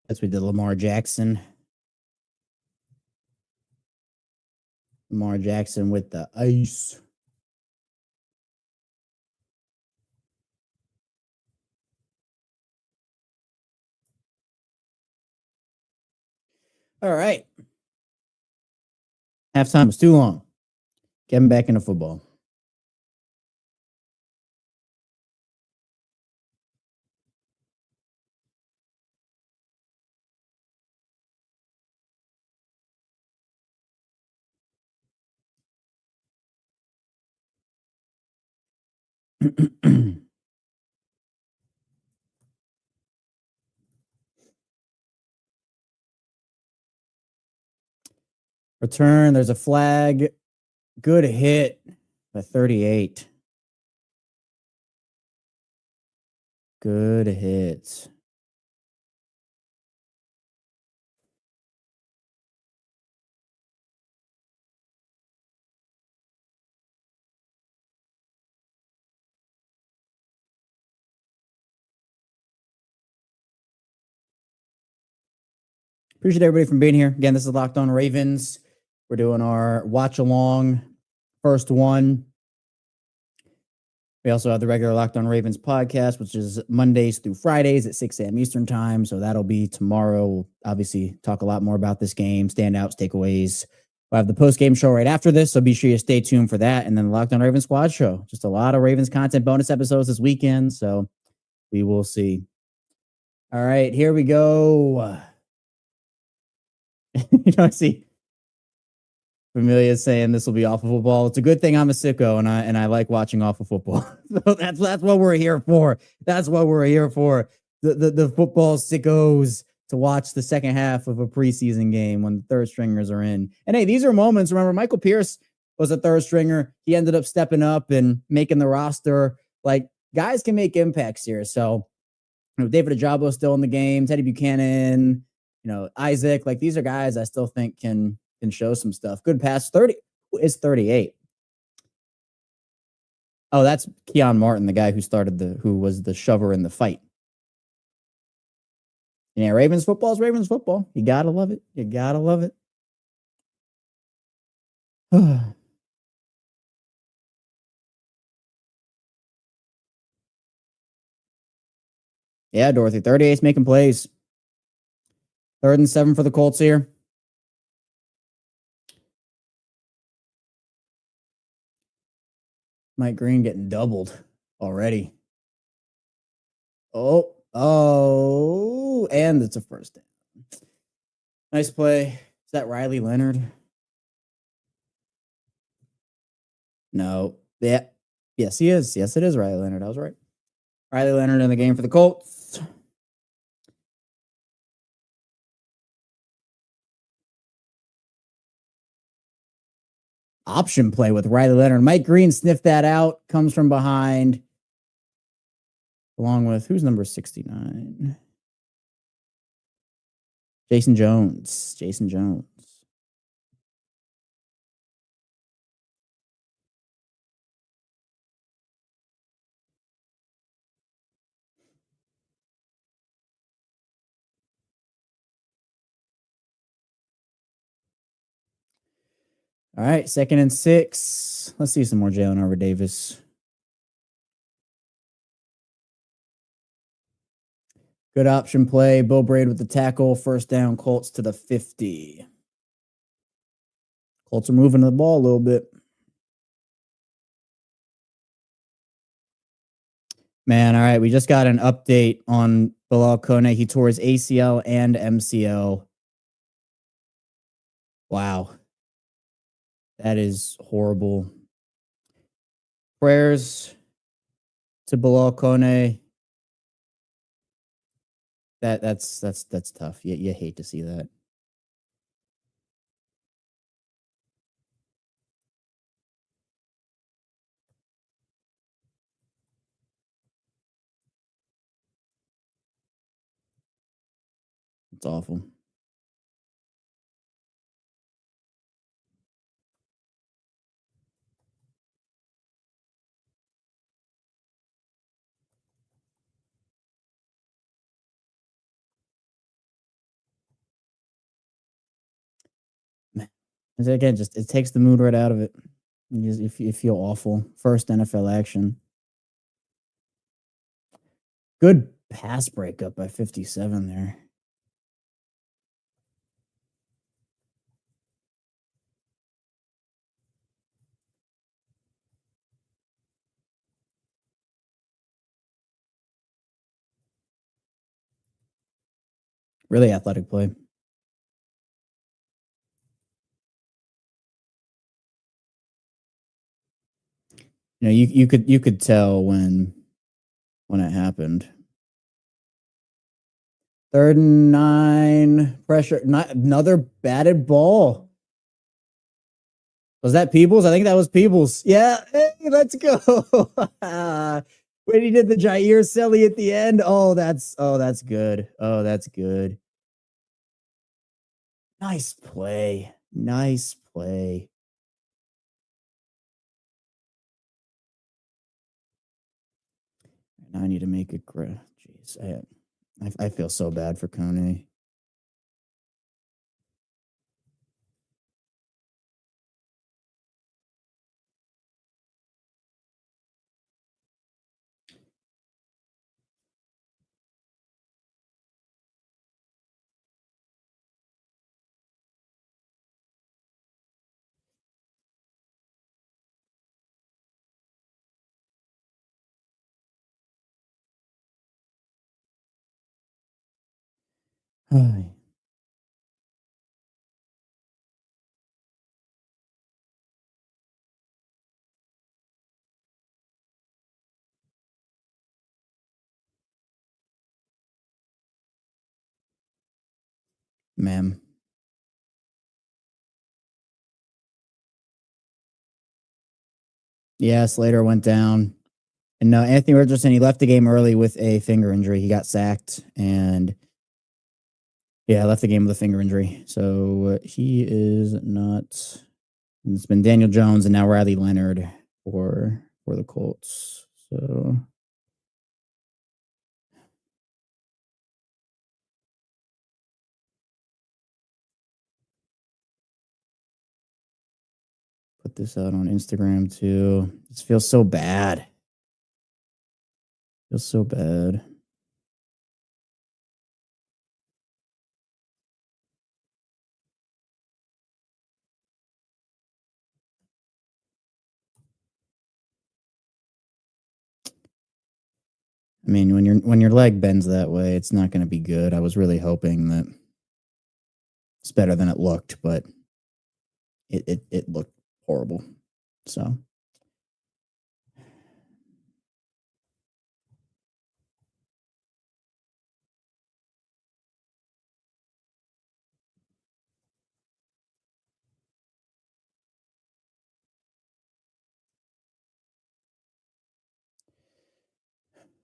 That's what we did. Lamar Jackson with the ice. All right. Halftime was too long. Getting back into football. Return. There's a flag. Good hit by 38. Good hit. Appreciate everybody from being here. Again, this is Locked On Ravens. We're doing our watch along first one. We also have the regular Locked On Ravens podcast, which is Mondays through Fridays at 6 a.m. Eastern time. So that'll be tomorrow. We'll obviously talk a lot more about this game, standouts, takeaways. We'll have the post-game show right after this, so be sure you stay tuned for that. And then the Locked On Ravens squad show. Just a lot of Ravens content, bonus episodes this weekend. So we will see. All right, here we go. I see Familia saying this will be awful football. It's a good thing I'm a sicko and I like watching awful football. So that's what we're here for. That's what we're here for. The football sickos to watch the second half of a preseason game when the third stringers are in. And hey, these are moments. Remember, Michael Pierce was a third stringer. He ended up stepping up and making the roster. Like, guys can make impacts here. So, David Ajabo still in the game. Teddy Buchanan, Isaac. Like, these are guys I still think can show some stuff. Good pass. 30 is 38. Oh, that's Keon Martin, the guy who was the shover in the fight. Yeah, Ravens football is Ravens football. You gotta love it. You gotta love it. Yeah, Dorothy. 38's making plays. 3rd and 7 for the Colts here. Mike Green getting doubled already. Oh, and it's a first down. Nice play. Is that Riley Leonard? No. Yeah. Yes, he is. Yes, it is Riley Leonard. I was right. Riley Leonard in the game for the Colts. Option play with Riley Leonard. Mike Green sniffed that out. Comes from behind. Along with, who's number 69? Jason Jones. Jason Jones. All right, 2nd and 6. Let's see some more Jalen Arbor Davis. Good option play. Bo Braid with the tackle. First down, Colts to the 50. Colts are moving the ball a little bit. Man, all right. We just got an update on Bilal Kone. He tore his ACL and MCL. Wow. That is horrible. Prayers to Bilal Kone. That's tough. You hate to see that. It's awful. Again, it takes the mood right out of it. You feel awful. First NFL action. Good pass breakup by 57 there. Really athletic play. You could tell when it happened. 3rd and 9, pressure, not another batted ball. Was that Peebles? I think that was Peebles. Yeah, hey, let's go. When he did the Jair Selly at the end. Oh, that's good. Oh, that's good. Nice play. Nice play. Now I need to make it. Jeez, I feel so bad for Kone. Hi. Ma'am. Yeah, Slater went down. And no, Anthony Richardson, he left the game early with a finger injury. He got sacked and left the game with a finger injury. So he is not. It's been Daniel Jones and now Riley Leonard for the Colts. So put this out on Instagram too. This feels so bad. Feels so bad. I mean, when your leg bends that way, it's not going to be good. I was really hoping that it's better than it looked, but it looked horrible. So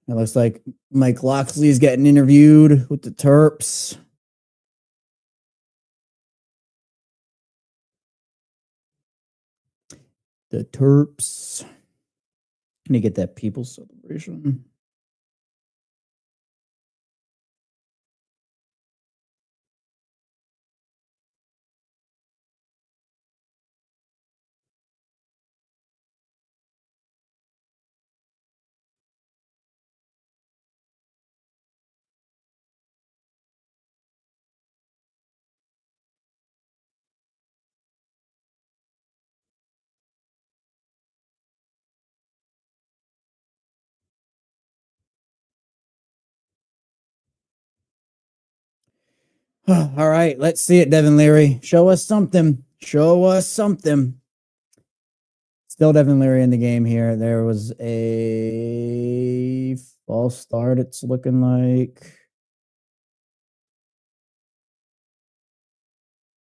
it looks like Mike Locksley's getting interviewed with the Terps. The Terps. Let me get that people's celebration. All right, let's see it, Devin Leary. Show us something. Show us something. Still Devin Leary in the game here. There was a false start, it's looking like.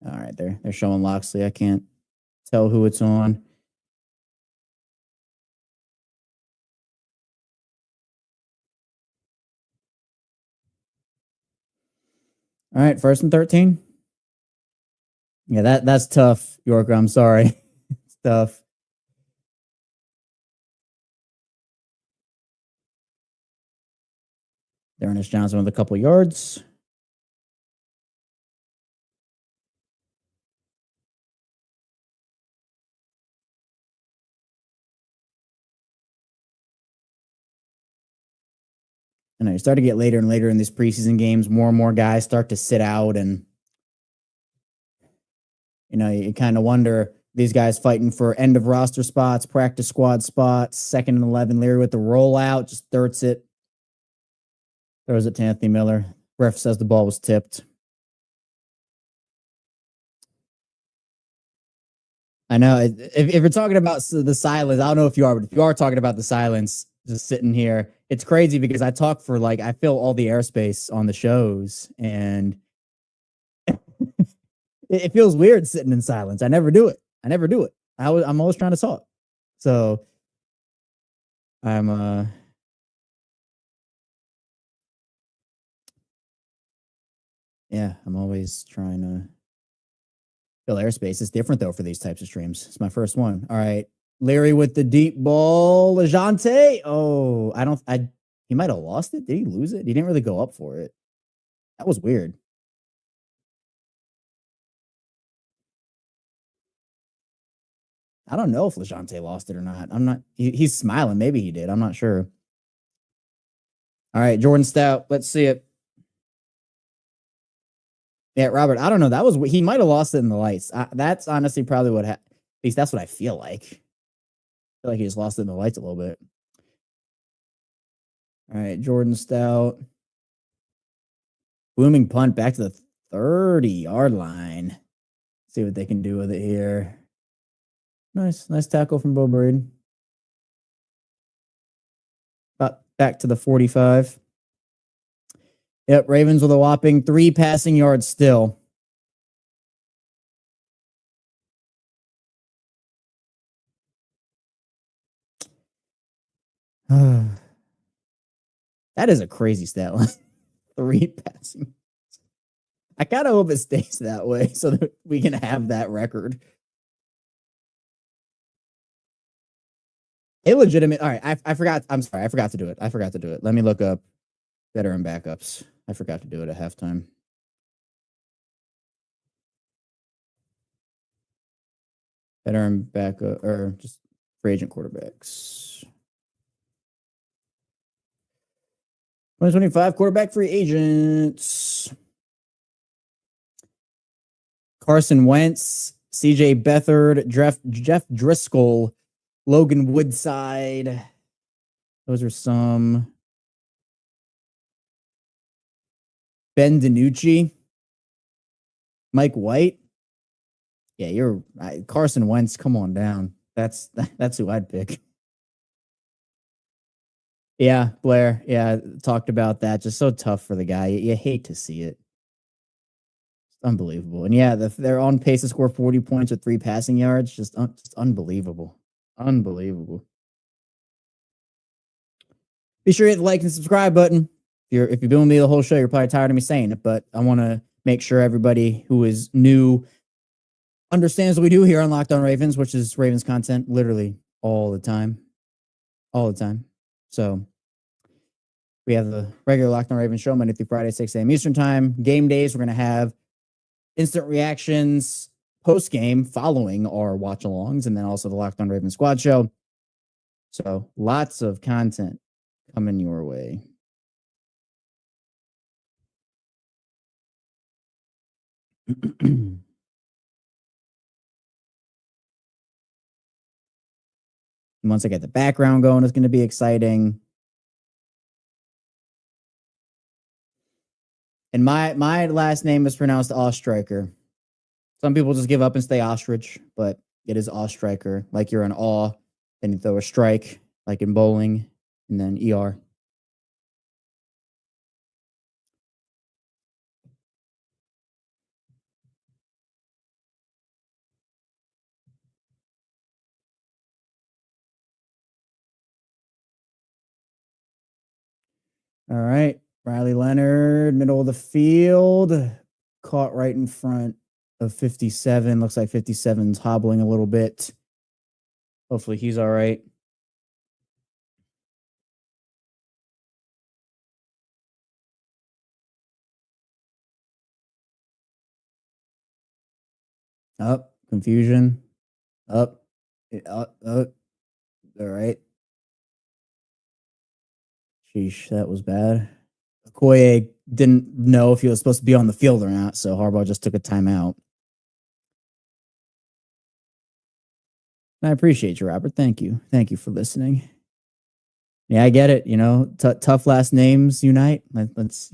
All right, they're showing Locksley. I can't tell who it's on. All right, 1st and 13. Yeah, that's tough, Yorker. I'm sorry. It's tough. Ernest Johnson with a couple yards. And you start to get later and later in these preseason games, more and more guys start to sit out, and you kind of wonder, these guys fighting for end of roster spots, practice squad spots, 2nd and 11. Leary with the rollout, just throws it to Anthony Miller. Ref says the ball was tipped. I know if you're talking about the silence, I don't know if you are, but if you are talking about the silence, just sitting here, it's crazy because I talk for I fill all the airspace on the shows, and it feels weird sitting in silence. I never do it. I I'm always trying to talk. So I'm I'm always trying to fill airspace. It's different though for these types of streams. It's my first one. All right. Larry with the deep ball. LeJounte. Oh, he might have lost it. Did he lose it? He didn't really go up for it. That was weird. I don't know if LeJounte lost it or not. He's smiling. Maybe he did. I'm not sure. All right, Jordan Stout. Let's see it. Yeah, Robert, I don't know. He might have lost it in the lights. That's honestly probably what happened. At least that's what I feel like. I feel like he just lost it in the lights a little bit. All right, Jordan Stout. Booming punt back to the 30-yard line. See what they can do with it here. Nice tackle from Bo Braden. Back to the 45. Yep, Ravens with a whopping 3 passing yards still. That is a crazy stat line. 3 passing. I kind of hope it stays that way so that we can have that record. Illegitimate. All right, I forgot. I'm sorry. I forgot to do it. Let me look up veteran backups. I forgot to do it at halftime. Veteran backup or just free agent quarterbacks. 2025 quarterback free agents. Carson Wentz, CJ Beathard, Jeff Driscoll, Logan Woodside. Those are some. Ben DiNucci, Mike White. Yeah, you're Carson Wentz. Come on down. That's who I'd pick. Yeah, Blair. Yeah, talked about that. Just so tough for the guy. You hate to see it. It's unbelievable. And yeah, they're on pace to score 40 points with 3 passing yards. Just unbelievable. Unbelievable. Be sure to hit the like and subscribe button. If you've been with me the whole show, you're probably tired of me saying it, but I want to make sure everybody who is new understands what we do here on Locked On Ravens, which is Ravens content literally all the time. All the time. So we have the regular Locked On Ravens show Monday through Friday, 6 a.m. Eastern time. Game days, we're going to have instant reactions post-game following our watch-alongs, and then also the Locked On Ravens squad show. So lots of content coming your way. Once I get the background going, it's going to be exciting. And my last name is pronounced Ostriker. Some people just give up and stay ostrich, but it is Ostriker. Like you're an aw, then you throw a strike, like in bowling, and then ER. All right. Riley Leonard, middle of the field, caught right in front of 57. Looks like 57's hobbling a little bit. Hopefully he's all right. Up, confusion. Up. All right. Sheesh, that was bad. Okoye didn't know if he was supposed to be on the field or not, so Harbaugh just took a timeout. I appreciate you, Robert. Thank you. Thank you for listening. Yeah, I get it. You know, tough last names unite. Let's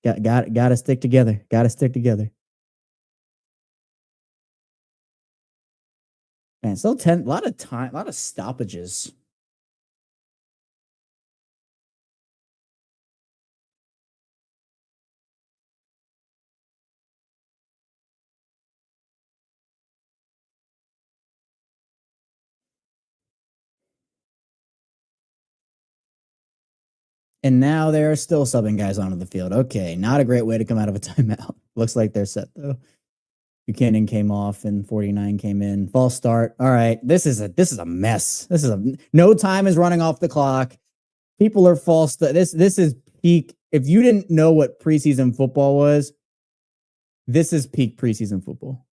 got to stick together. Got to stick together. Man, still a lot of stoppages. And now they're still subbing guys onto the field. Okay, not a great way to come out of a timeout. Looks like they're set, though. Buchanan came off and 49 came in. False start. All right, this is a mess. No time is running off the clock. People are false. This is peak. If you didn't know what preseason football was, this is peak preseason football.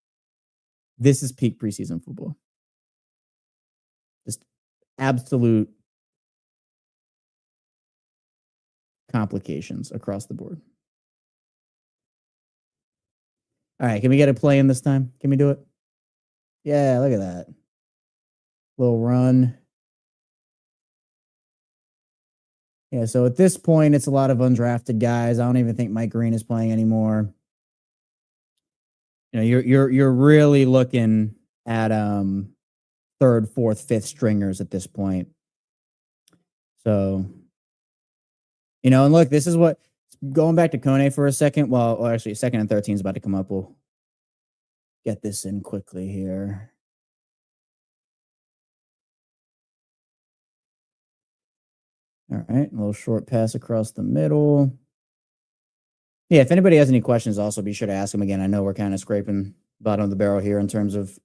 This is peak preseason football. Just absolute complications across the board. All right, can we get a play in this time? Can we do it? Yeah, look at that. Little run. Yeah, so at this point, it's a lot of undrafted guys. I don't even think Mike Green is playing anymore. You know, you're really looking at third, fourth, fifth stringers at this point. So, you know, and look, this is what going back to Kone for a second. Well, actually, second and 13 is about to come up. We'll get this in quickly here. All right, a little short pass across the middle. Yeah, if anybody has any questions, also be sure to ask them again. I know we're kind of scraping bottom of the barrel here in terms of,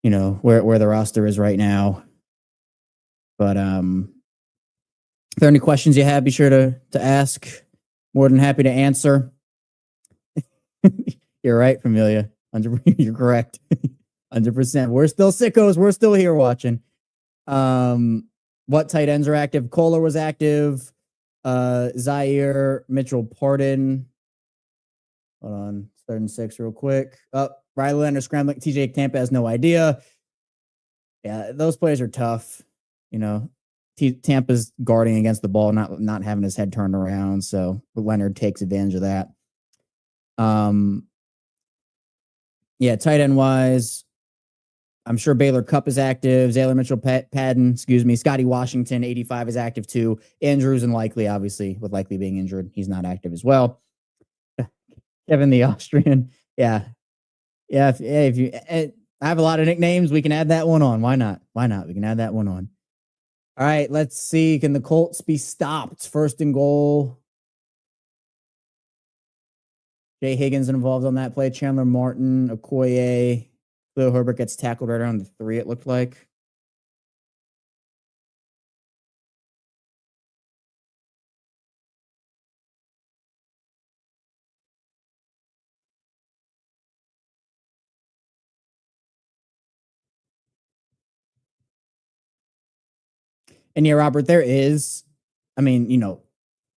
you know, where the roster is right now. But if there are any questions you have, be sure to ask. More than happy to answer. You're right, Familia. You're correct. 100%. We're still sickos. We're still here watching. What tight ends are active? Kohler was active. Zaire, Mitchell Pardon. Hold on. 3rd and 6 real quick. Riley Leonard scrambling. TJ Tampa has no idea. Yeah, those plays are tough. You know, Tampa's guarding against the ball, not having his head turned around. So Leonard takes advantage of that. Yeah, tight end wise, I'm sure Baylor Cupp is active. Zaylor Mitchell Padden, Scotty Washington, 85 is active too. Andrews and Likely, obviously, with Likely being injured, he's not active as well. Kevin the Austrian, yeah. If you, I have a lot of nicknames, we can add that one on. Why not? We can add that one on. All right, let's see. Can the Colts be stopped? 1st and goal. Jay Higgins involved on that play. Chandler Martin, Okoye. Khalil Herbert gets tackled right around the 3, it looked like. And yeah, Robert, there is, I mean, you know,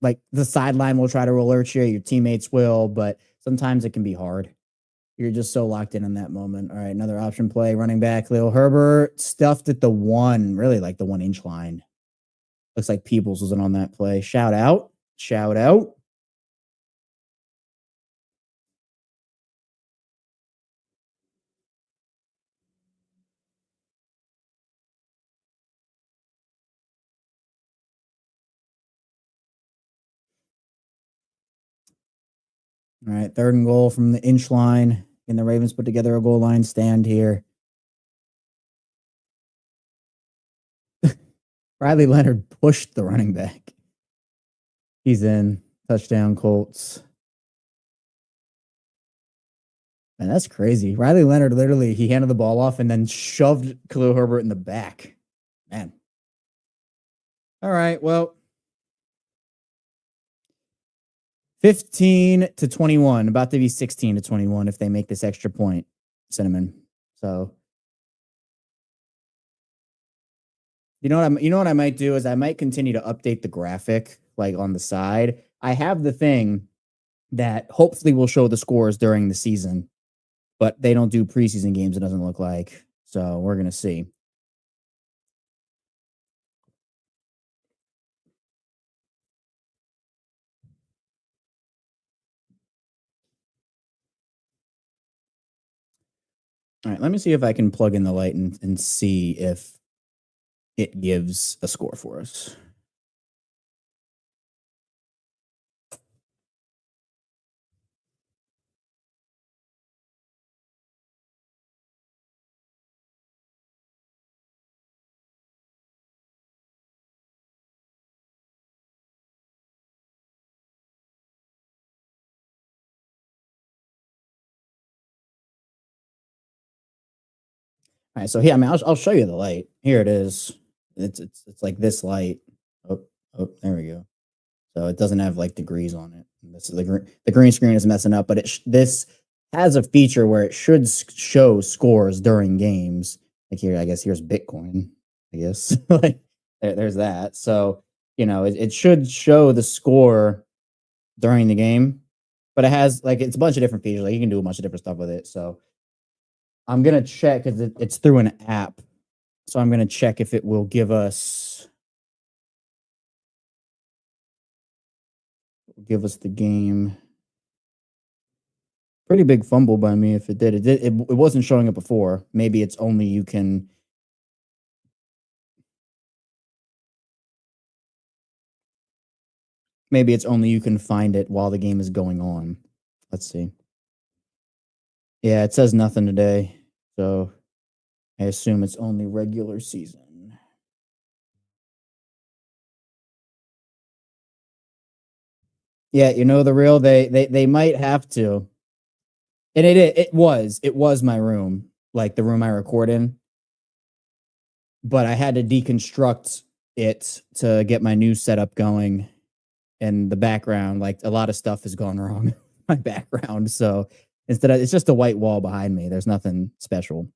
like the sideline will try to alert you, your teammates will, but sometimes it can be hard. You're just so locked in that moment. All right, another option play, running back, Khalil Herbert, stuffed at the 1, really like the 1-inch line. Looks like Peebles wasn't on that play. Shout out. All right, 3rd and goal from the inch line. And the Ravens put together a goal line stand here. Riley Leonard pushed the running back. He's in. Touchdown, Colts. Man, that's crazy. Riley Leonard literally, he handed the ball off and then shoved Khalil Herbert in the back. Man. All right, well. 15-21, about to be 16-21 if they make this extra point, Cinnamon. So, you know what I might do is I might continue to update the graphic like on the side. I have the thing that hopefully will show the scores during the season, but they don't do preseason games, it doesn't look like. So, we're going to see. All right, let me see if I can plug in the light and see if it gives a score for us. All right, so here, I mean, I'll show you the light. Here it is. It's like this light. Oh, there we go. So it doesn't have like degrees on it. This is the green screen is messing up, but this has a feature where it should show scores during games. Like here, I guess here's Bitcoin. I guess like there's that. So it should show the score during the game, but it has like it's a bunch of different features. Like you can do a bunch of different stuff with it. So I'm gonna check because it's through an app. So I'm gonna check if it will give us the game. Pretty big fumble by me if it did. It wasn't showing up before. Maybe it's only you can. Maybe it's only you can find it while the game is going on. Let's see. Yeah, it says nothing today. So I assume it's only regular season. Yeah, the real they might have to. And it was my room, like the room I record in. But I had to deconstruct it to get my new setup going. And the background, like a lot of stuff has gone wrong in my background. So instead of it's just a white wall behind me. There's nothing special.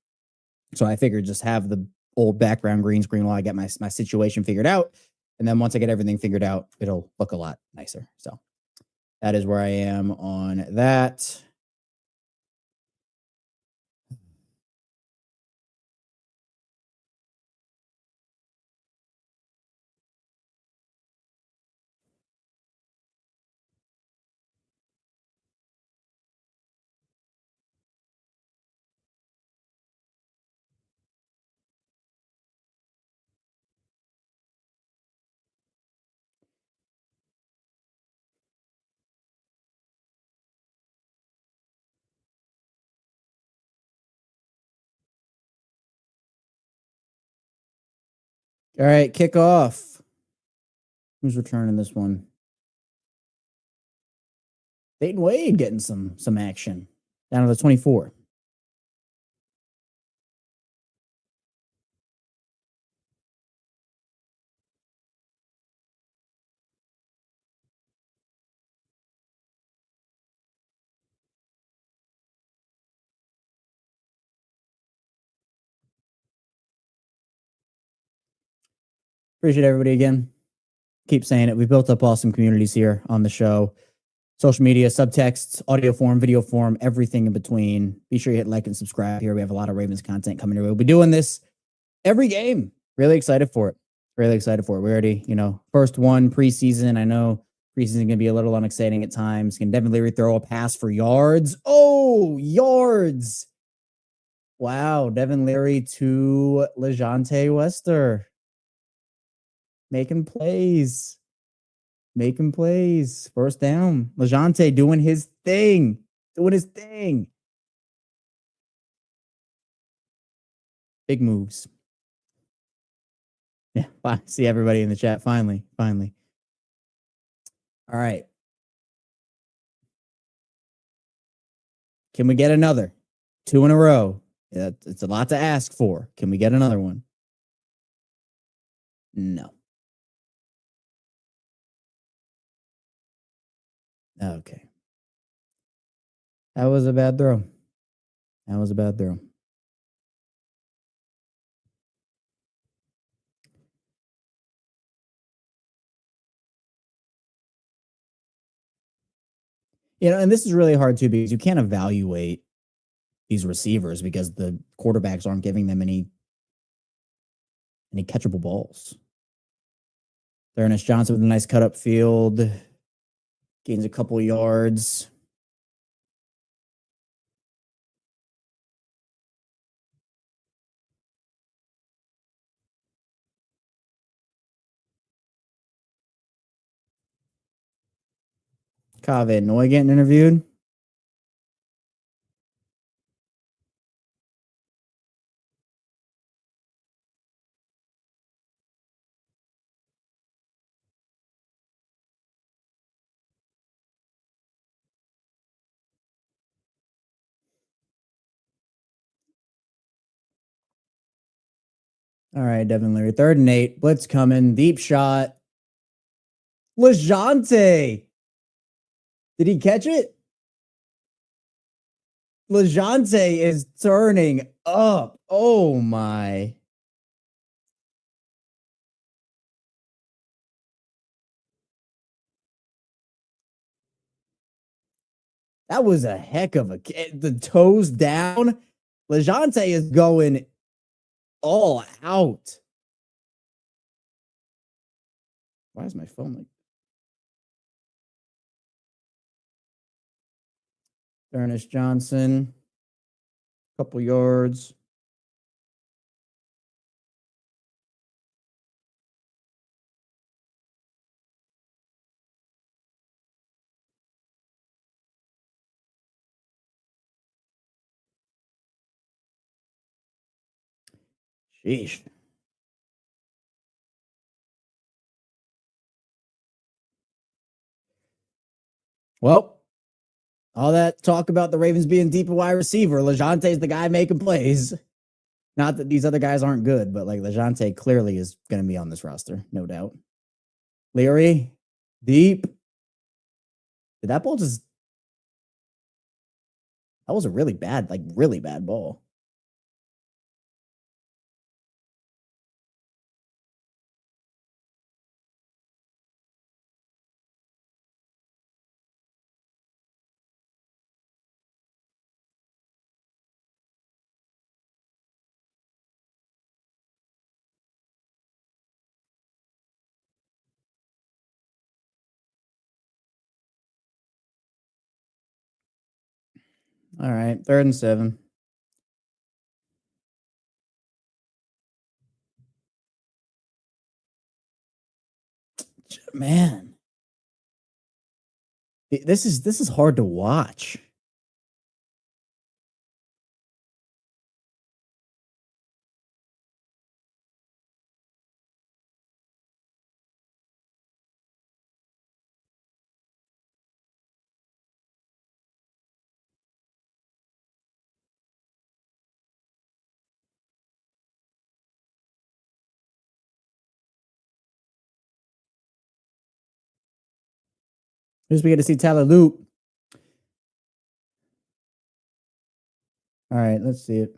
So I figured just have the old background green screen while I get my situation figured out. And then once I get everything figured out, it'll look a lot nicer. So that is where I am on that. All right, kick off. Who's returning this one? Dayton Wade getting some action. Down to the 24. Appreciate everybody again. Keep saying it. We've built up awesome communities here on the show. Social media, subtext, audio form, video form, everything in between. Be sure you hit like and subscribe here. We have a lot of Ravens content coming your way. We'll be doing this every game. Really excited for it. Really excited for it. We already, first one preseason. I know preseason can be a little unexciting at times. Can definitely throw a pass for yards. Oh, yards. Wow. Devin Leary to LeJohntay Wester. Making plays. First down. LeJohntay doing his thing. Big moves. Yeah. Bye. See everybody in the chat. Finally. All right. Can we get another? 2 in a row. Yeah, it's a lot to ask for. Can we get another one? No. Okay. That was a bad throw. And this is really hard too because you can't evaluate these receivers because the quarterbacks aren't giving them any catchable balls. Ernest Johnson with a nice cut up field. Gains a couple yards. Kaveh Noy getting interviewed. All right, Devin Leary. 3rd and 8. Blitz coming. Deep shot. LeJohntay. Did he catch it? LeJohntay is turning up. Oh, my. That was a heck of a the toes down. LeJohntay is going all out. Why is my phone like? Ernest Johnson, couple yards. Sheesh. Well, all that talk about the Ravens being deep at wide receiver. LeJohntay's the guy making plays. Not that these other guys aren't good, but like LeJohntay clearly is going to be on this roster, no doubt. Leary, deep. Did that ball just... That was a really bad ball. All right, 3rd and 7. Man, this is hard to watch. Here's we get to see Tyler Loop. All right, let's see it.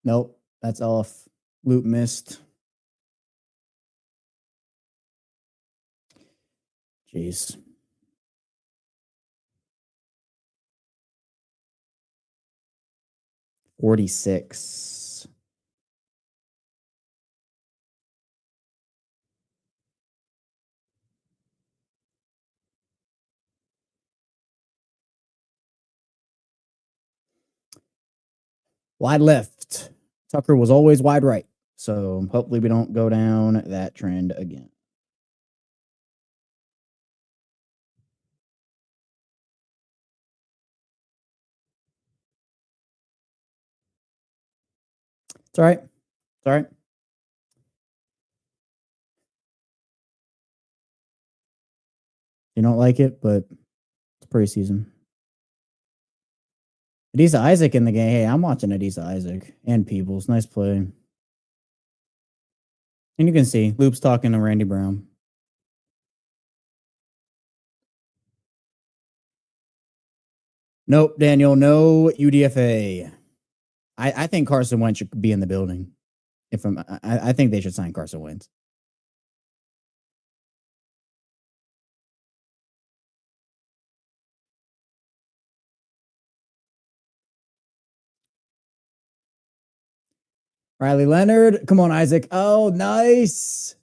Nope, that's off. Loop missed. Jeez. $46. Wide left. Tucker was always wide right. So hopefully we don't go down that trend again. It's all right. It's all right. You don't like it, but it's preseason. Adisa Isaac in the game. Hey, I'm watching Adisa Isaac and Peebles. Nice play. And you can see Loop's talking to Randy Brown. Nope, Daniel. No UDFA. I think Carson Wentz should be in the building. I think they should sign Carson Wentz. Riley Leonard. Come on, Isaac. Oh, nice.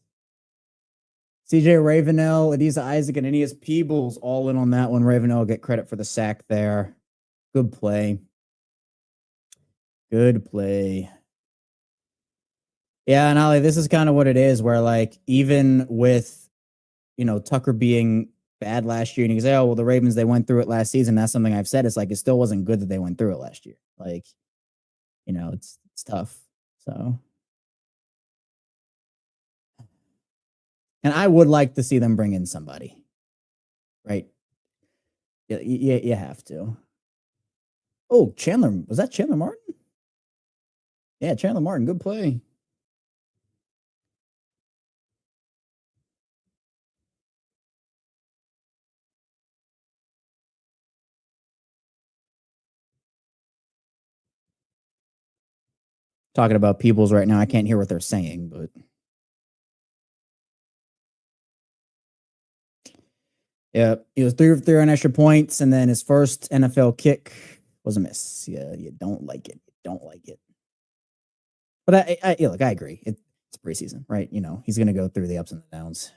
CJ Ravenel, Adisa Isaac, and Aeneas Peebles all in on that one. Ravenel will get credit for the sack there. Good play. Good play. Yeah, and Ali, this is kind of what it is, where like even with, Tucker being bad last year, and you can say, oh, well, the Ravens, they went through it last season. That's something I've said. It's like, it still wasn't good that they went through it last year. Like, it's tough. So, and I would like to see them bring in somebody, right? Yeah, you have to. Oh, Chandler. Was that Chandler Martin? Yeah, Chandler Martin. Good play. talking about Peoples right now. I can't hear what they're saying, but yeah, he was 3 of 3 on extra points, and then his first NFL kick was a miss. Yeah, you don't like it. You don't like it. But look, I agree. It's preseason, right? You know, he's going to go through the ups and the downs.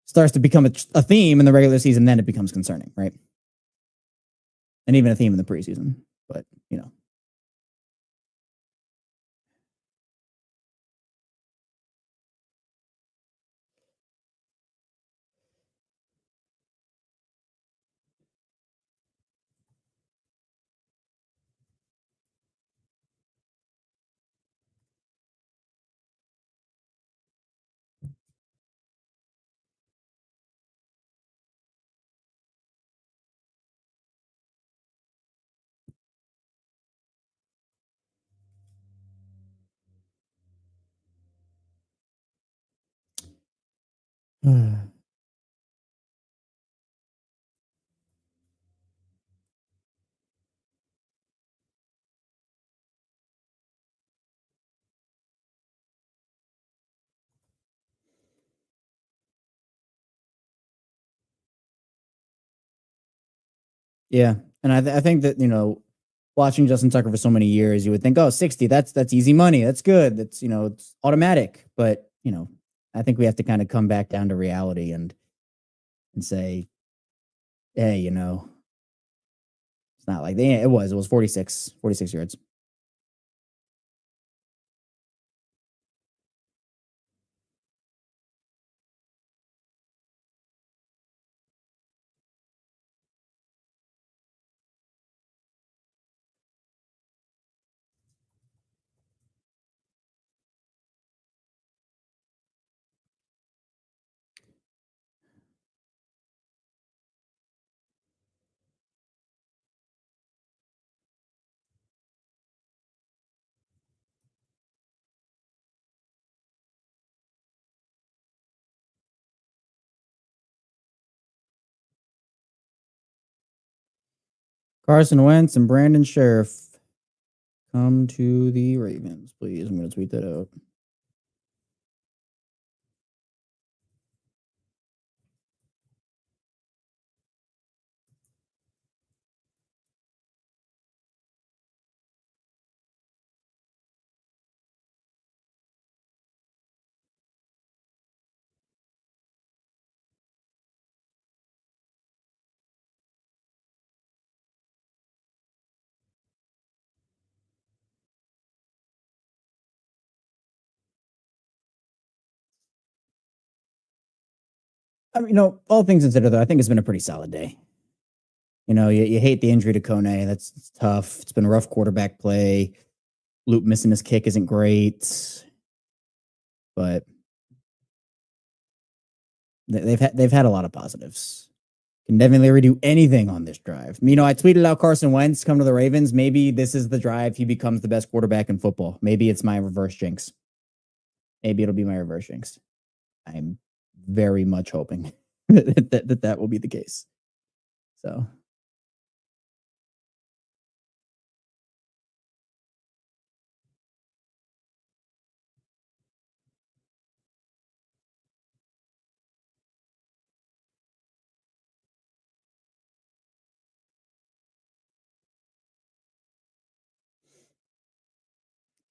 Starts to become a theme in the regular season, then it becomes concerning, right? And even a theme in the preseason. But, you know. Yeah. And I think that, you know, watching Justin Tucker for so many years, you would think, oh, 60, that's easy money. That's good. That's, you know, it's automatic. But, you know, I think we have to kind of come back down to reality and say, hey, you know, it's not like it was 46 yards. Carson Wentz and Brandon Sheriff come to the Ravens, please. I'm going to tweet that out. I mean, you know, all things considered, though, I think it's been a pretty solid day. You know, you hate the injury to Kone. That's tough. It's been a rough quarterback play. Loop missing his kick isn't great, but they've had a lot of positives. Can definitely redo anything on this drive. You know, I tweeted out Carson Wentz come to the Ravens. Maybe this is the drive he becomes the best quarterback in football. Maybe it's my reverse jinx. Maybe it'll be my reverse jinx. I'm very much hoping that will be the case. So.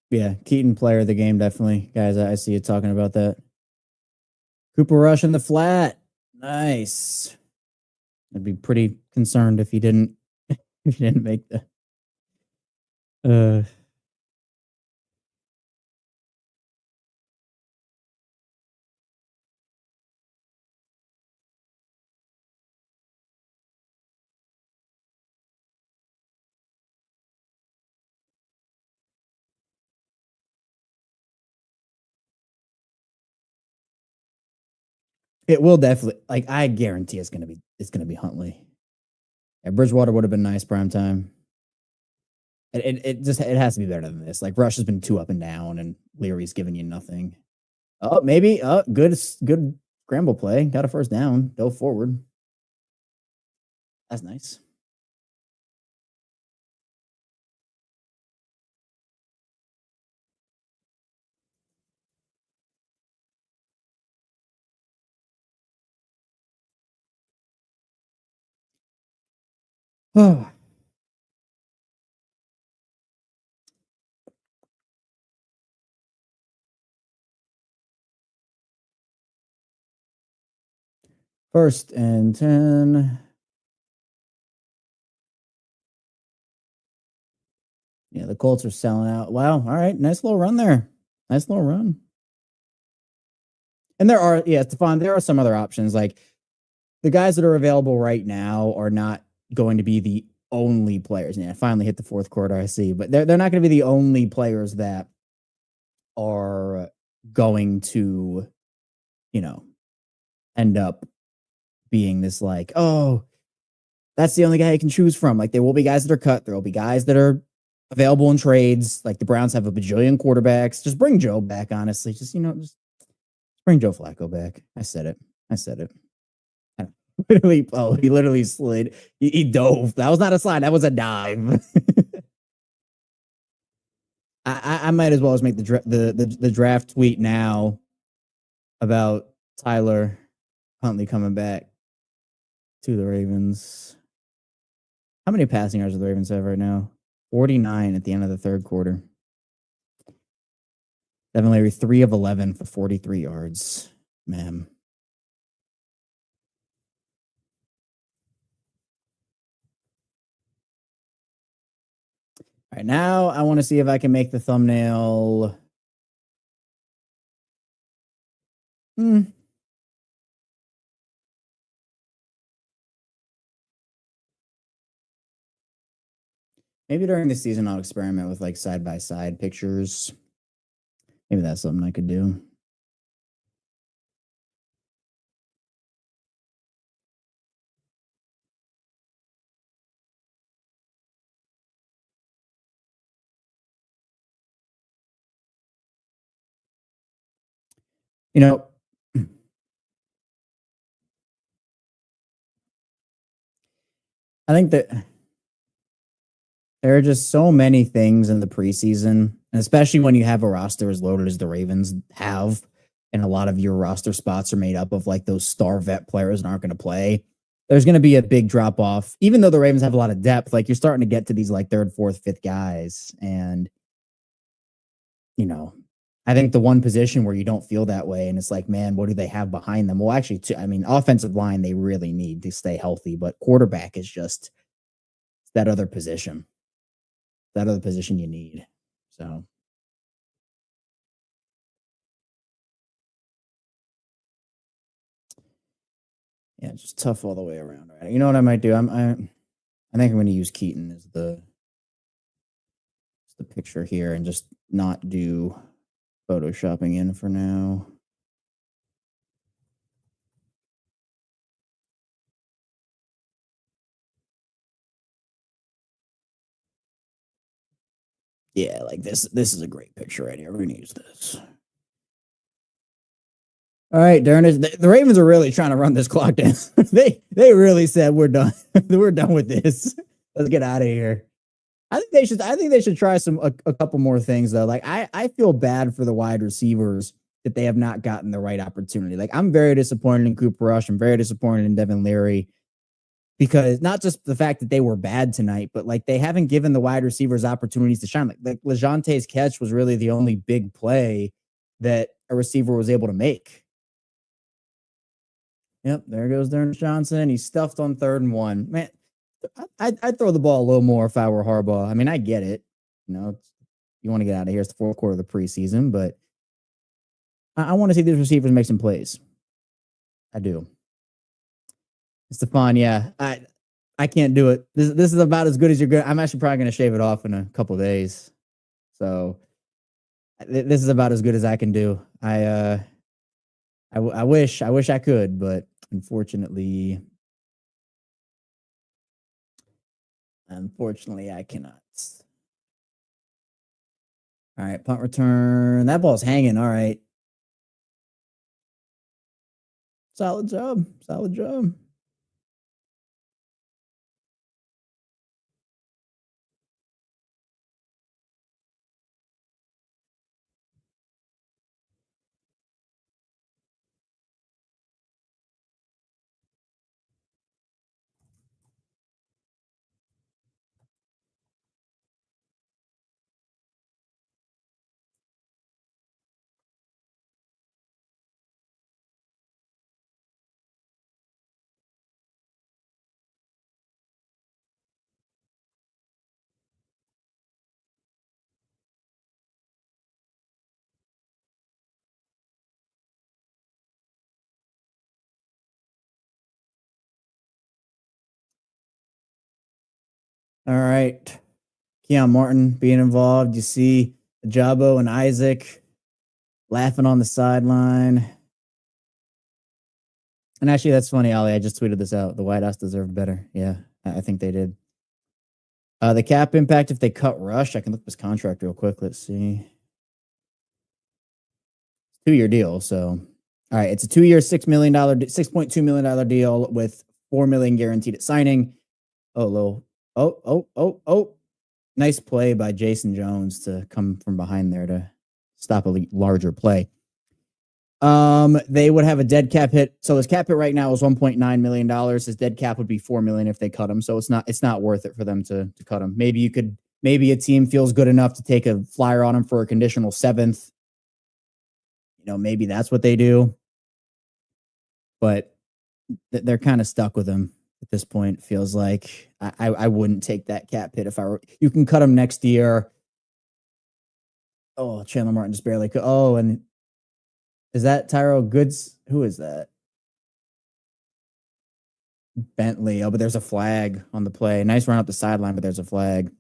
Yeah, Keaton, player of the game, definitely. Guys, I see you talking about that. Cooper Rush in the flat. Nice. I'd be pretty concerned if he didn't make the It will definitely, like, I guarantee it's gonna be Huntley. Yeah, Bridgewater would have been nice prime time. It has to be better than this. Like, Rush has been too up and down, and Leary's giving you nothing. Oh, maybe. Good scramble play. Got a first down. Go forward. That's nice. Oh. First and 10. Yeah, the Colts are selling out. Wow. All right. Nice little run there. Nice little run. And there are, yeah, Stefan, there are some other options. Like the guys that are available right now are not going to be the only players. Yeah, I finally hit the fourth quarter, I see. But they're not going to be the only players that are going to, end up being this like, oh, that's the only guy I can choose from. Like there will be guys that are cut. There will be guys that are available in trades. Like the Browns have a bajillion quarterbacks. Just bring Joe back, honestly. Just bring Joe Flacco back. I said it. He literally slid. He dove. That was not a slide. That was a dive. I might as well just make the draft tweet now about Tyler Huntley coming back to the Ravens. How many passing yards do the Ravens have right now? 49 at the end of the third quarter. Devin Leary, 3 of 11 for 43 yards. Man. All right, now I want to see if I can make the thumbnail. Maybe during the season I'll experiment with like side-by-side pictures. Maybe that's something I could do. I think that there are just so many things in the preseason, and especially when you have a roster as loaded as the Ravens have, and a lot of your roster spots are made up of like those star vet players that aren't going to play. There's going to be a big drop off, even though the Ravens have a lot of depth. Like you're starting to get to these like third, fourth, fifth guys, and I think the one position where you don't feel that way, and it's like, man, what do they have behind them? Well, actually, offensive line they really need to stay healthy, but quarterback is just that other position. That other position you need. So yeah, just tough all the way around. Right? You know what I might do? I think I'm going to use Keaton as the picture here and just not do photoshopping in for now. Yeah, like this is a great picture right here. We're going to use this. All right, Darren, the Ravens are really trying to run this clock down. they really said we're done. We're done with this. Let's get out of here. I think they should try a couple more things though. Like I feel bad for the wide receivers that they have not gotten the right opportunity. Like I'm very disappointed in Cooper Rush. I'm very disappointed in Devin Leary because not just the fact that they were bad tonight, but like they haven't given the wide receivers opportunities to shine. Like LeJounte's catch was really the only big play that a receiver was able to make. Yep, there goes Darren Johnson. He's stuffed on 3rd and 1. Man, I'd throw the ball a little more if I were Harbaugh. I mean, I get it. You want to get out of here. It's the 4th quarter of the preseason, but I want to see these receivers make some plays. I do. Stefan, yeah, I can't do it. This is about as good as you're good. I'm actually probably going to shave it off in a couple of days. So this is about as good as I can do. I wish I could, but unfortunately, I cannot. All right, punt return. That ball's hanging. All right. Solid job. All right. Keon Martin being involved. You see Jabo and Isaac laughing on the sideline. And actually, that's funny, Ollie. I just tweeted this out. The White House deserved better. Yeah, I think they did. The cap impact if they cut Rush. I can look up his contract real quick. Let's see. 2-year deal. So, all right, it's a 2-year, $6 million, $6.2 million deal with $4 million guaranteed at signing. Nice play by Jason Jones to come from behind there to stop a larger play. They would have a dead cap hit. So his cap hit right now is $1.9 million. His dead cap would be $4 million if they cut him. So it's not worth it for them to cut him. Maybe a team feels good enough to take a flyer on him for a conditional 7th. Maybe that's what they do. But they're kind of stuck with him at this point. It feels like I wouldn't take that cap hit if I were. You can cut him next year. Oh, Chandler Martin just barely could. Oh, and is that Tyrell Goods? Who is that? Bentley. Oh, but there's a flag on the play. Nice run up the sideline, but there's a flag.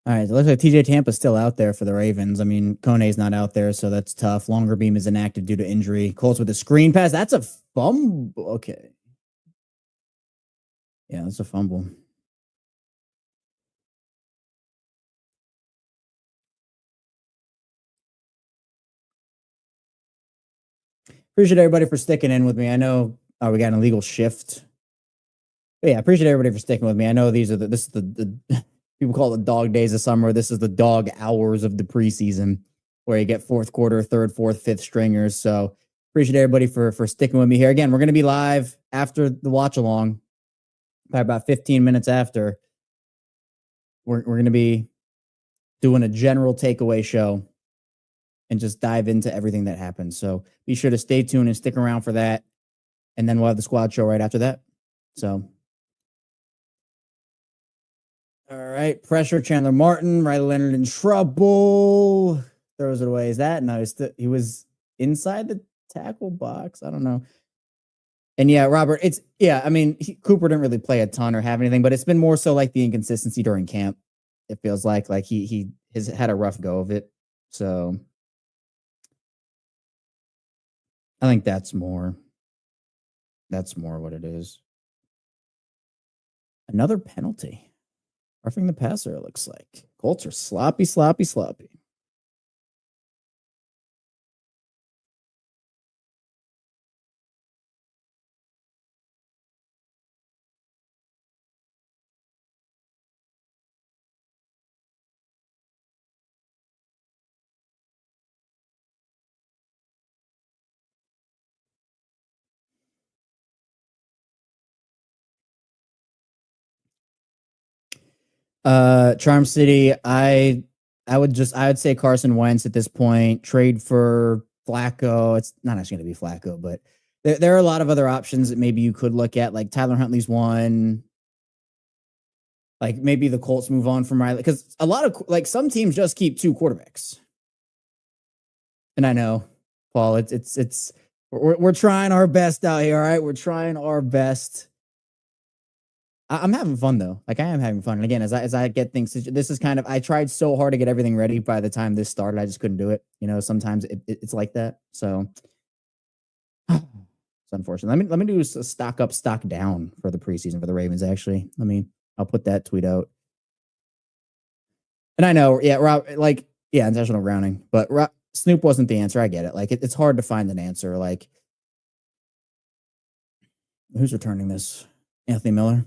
All right, it looks like TJ Tampa's still out there for the Ravens. I mean, Kone's not out there, so that's tough. Longer beam is inactive due to injury. Colts with a screen pass. That's a fumble. Okay. Yeah, that's a fumble. Appreciate everybody for sticking in with me. I know we got an illegal shift. But yeah, appreciate everybody for sticking with me. I know this is the people call it the dog days of summer. This is the dog hours of the preseason where you get fourth quarter, third, fourth, fifth stringers. So appreciate everybody for sticking with me here. Again, we're going to be live after the watch along, by about 15 minutes after. We're going to be doing a general takeaway show and just dive into everything that happens. So be sure to stay tuned and stick around for that. And then we'll have the squad show right after that. So, all right. Pressure, Chandler Martin, Riley Leonard in trouble. Throws it away. Is that? No, he was inside the tackle box. I don't know. And yeah, Robert, Cooper didn't really play a ton or have anything, but it's been more so like the inconsistency during camp. It feels like he has had a rough go of it. So I think that's more what it is. Another penalty. Roughing the passer, it looks like. Colts are sloppy. Charm City, I would say Carson Wentz at this point. Trade for Flacco. It's not actually going to be Flacco, but there are a lot of other options that maybe you could look at. Like Tyler Huntley's one. Like maybe the Colts move on from Riley, because a lot of some teams just keep 2 quarterbacks. And I know, Paul, we're trying our best out here. All right, we're trying our best. I'm having fun though. I am having fun. And again, as I get things, this is kind of, I tried so hard to get everything ready by the time this started. I just couldn't do it. Sometimes it's like that. So it's unfortunate. Let me do a stock up, stock down for the preseason for the Ravens. Actually, I'll put that tweet out. And I know, intentional grounding, but Snoop wasn't the answer. I get it. It's hard to find an answer. Who's returning this? Anthony Miller.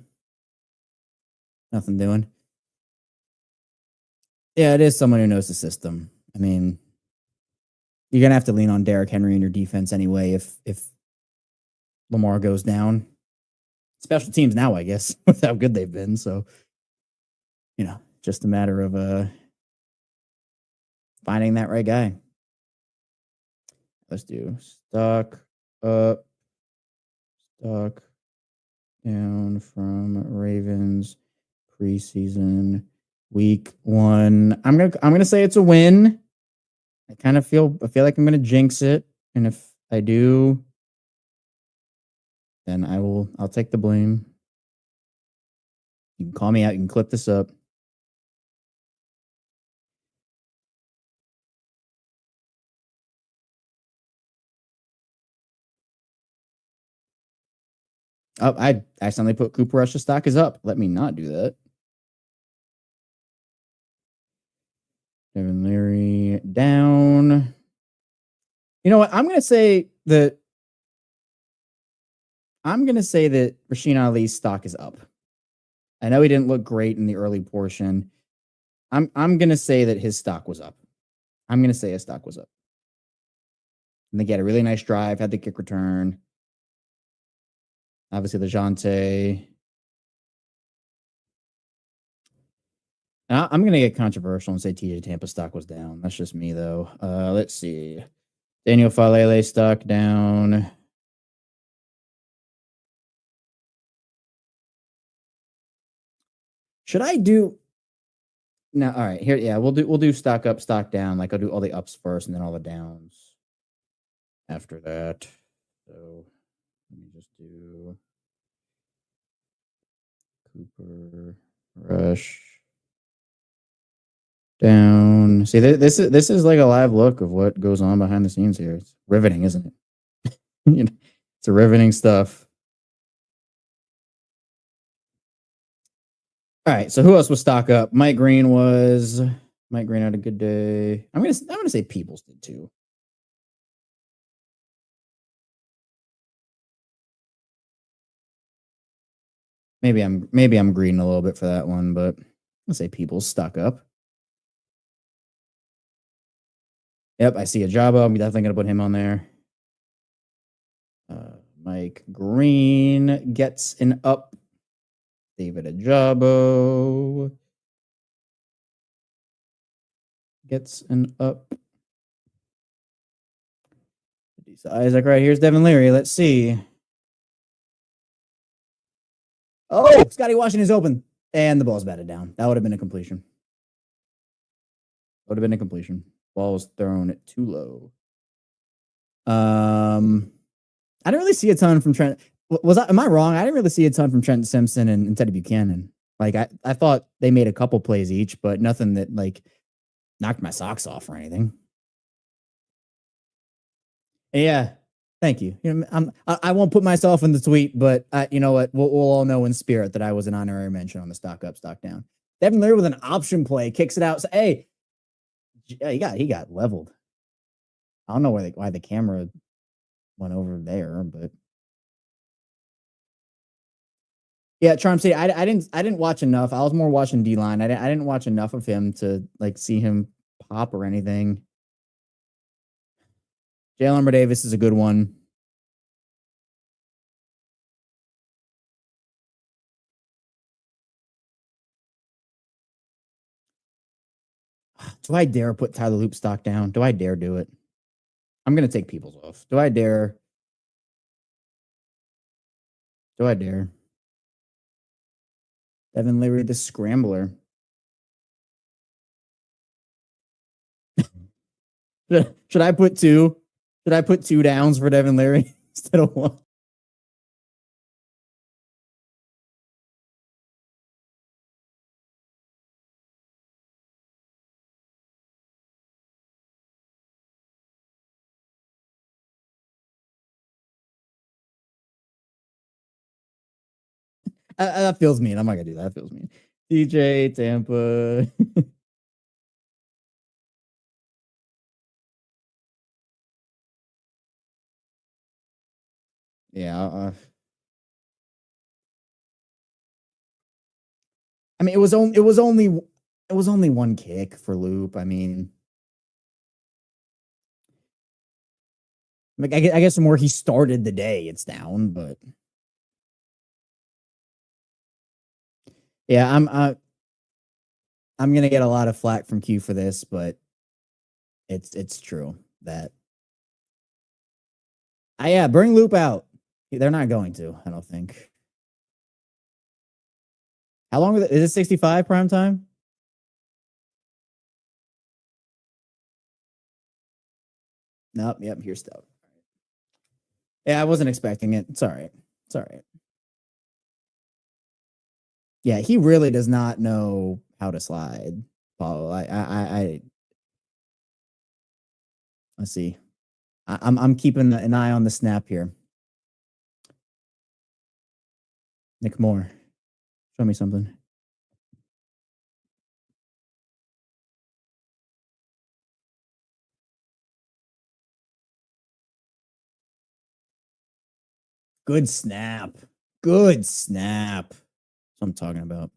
Nothing doing. Yeah, it is someone who knows the system. You're gonna have to lean on Derrick Henry in your defense anyway if Lamar goes down. Special teams now, I guess, with how good they've been. So, just a matter of finding that right guy. Let's do stock up, stock down from Ravens preseason week 1. I'm gonna say it's a win. I feel like I'm gonna jinx it, and if I do, then I'll take the blame. You can call me out. You can clip this up. Oh, I accidentally put Cooper Rush's stock is up. Let me not do that. Devin Leary down. You know what? I'm gonna say that Rasheen Ali's stock is up. I know he didn't look great in the early portion. I'm gonna say that his stock was up. I'm gonna say his stock was up. And they get a really nice drive, had the kick return. Obviously, LeJohntay. I'm going to get controversial and say TJ Tampa stock was down. That's just me, though. Let's see. Daniel Falele stock down. Should I do... No, all right. Here, yeah, we'll do stock up, stock down. Like, I'll do all the ups first and then all the downs after that. So, let me just do... Cooper, Rush... down. See, this is like a live look of what goes on behind the scenes here. It's riveting, isn't it? It's a riveting stuff. All right, so who else was stock up? Mike Green had a good day. I'm gonna say Peoples did too. Maybe I'm green a little bit for that one, but I'll say Peoples stock up. Yep, I see a Jabo. I'm definitely going to put him on there. Mike Green gets an up. David Ajabo gets an up. Isaac right here's Devin Leary. Let's see. Oh, Scotty Washington is open. And the ball's batted down. That would have been a completion. Ball was thrown too low. I didn't really see a ton from Trent. Am I wrong? I didn't really see a ton from Trent Simpson and Teddy Buchanan. Like I thought they made a couple plays each, but nothing that like knocked my socks off or anything. Yeah, thank you. I won't put myself in the tweet, but you know what? We'll all know in spirit that I was an honorary mention on the stock up, stock down. Devin Leary with an option play kicks it out. So, hey, yeah, he got leveled. I don't know why the camera went over there, but yeah, Charm City. I didn't watch enough. I was more watching D-line. I didn't watch enough of him to like see him pop or anything. Jalen Davis is a good one. Do I dare put Tyler Loop stock down? Do I dare do it? I'm going to take Peoples off. Do I dare? Devin Leary, the scrambler. Should I put two? Should I put 2 downs for Devin Leary instead of 1? That feels mean. I'm not gonna do that. That feels mean. DJ Tampa. Yeah. I mean, it was only 1 kick for Loop. I mean, Like, I guess from where he started the day, it's down, but yeah, I'm gonna get a lot of flack from Q for this, but it's true that bring Loop out. They're not going to, I don't think. How long is it 65 prime time? Nope, yep, here's stuff. Yeah, I wasn't expecting it. It's all right. It's all right. Yeah, he really does not know how to slide, Paulo. Let's see. I'm keeping an eye on the snap here. Nick Moore, show me something. Good snap. Good snap. That's what I'm talking about.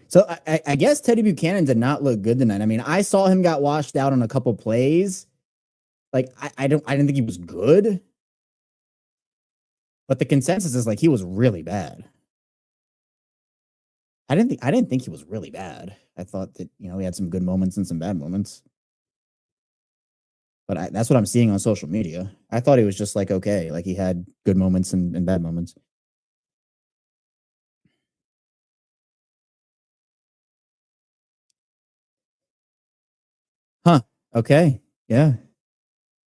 So I guess Teddy Buchanan did not look good tonight. I mean, I saw him got washed out on a couple plays. Like I didn't think he was good, but the consensus is like he was really bad. I didn't think he was really bad. I thought that he had some good moments and some bad moments. But that's what I'm seeing on social media. I thought he was just like okay, like he had good moments and bad moments. Huh. Okay. Yeah.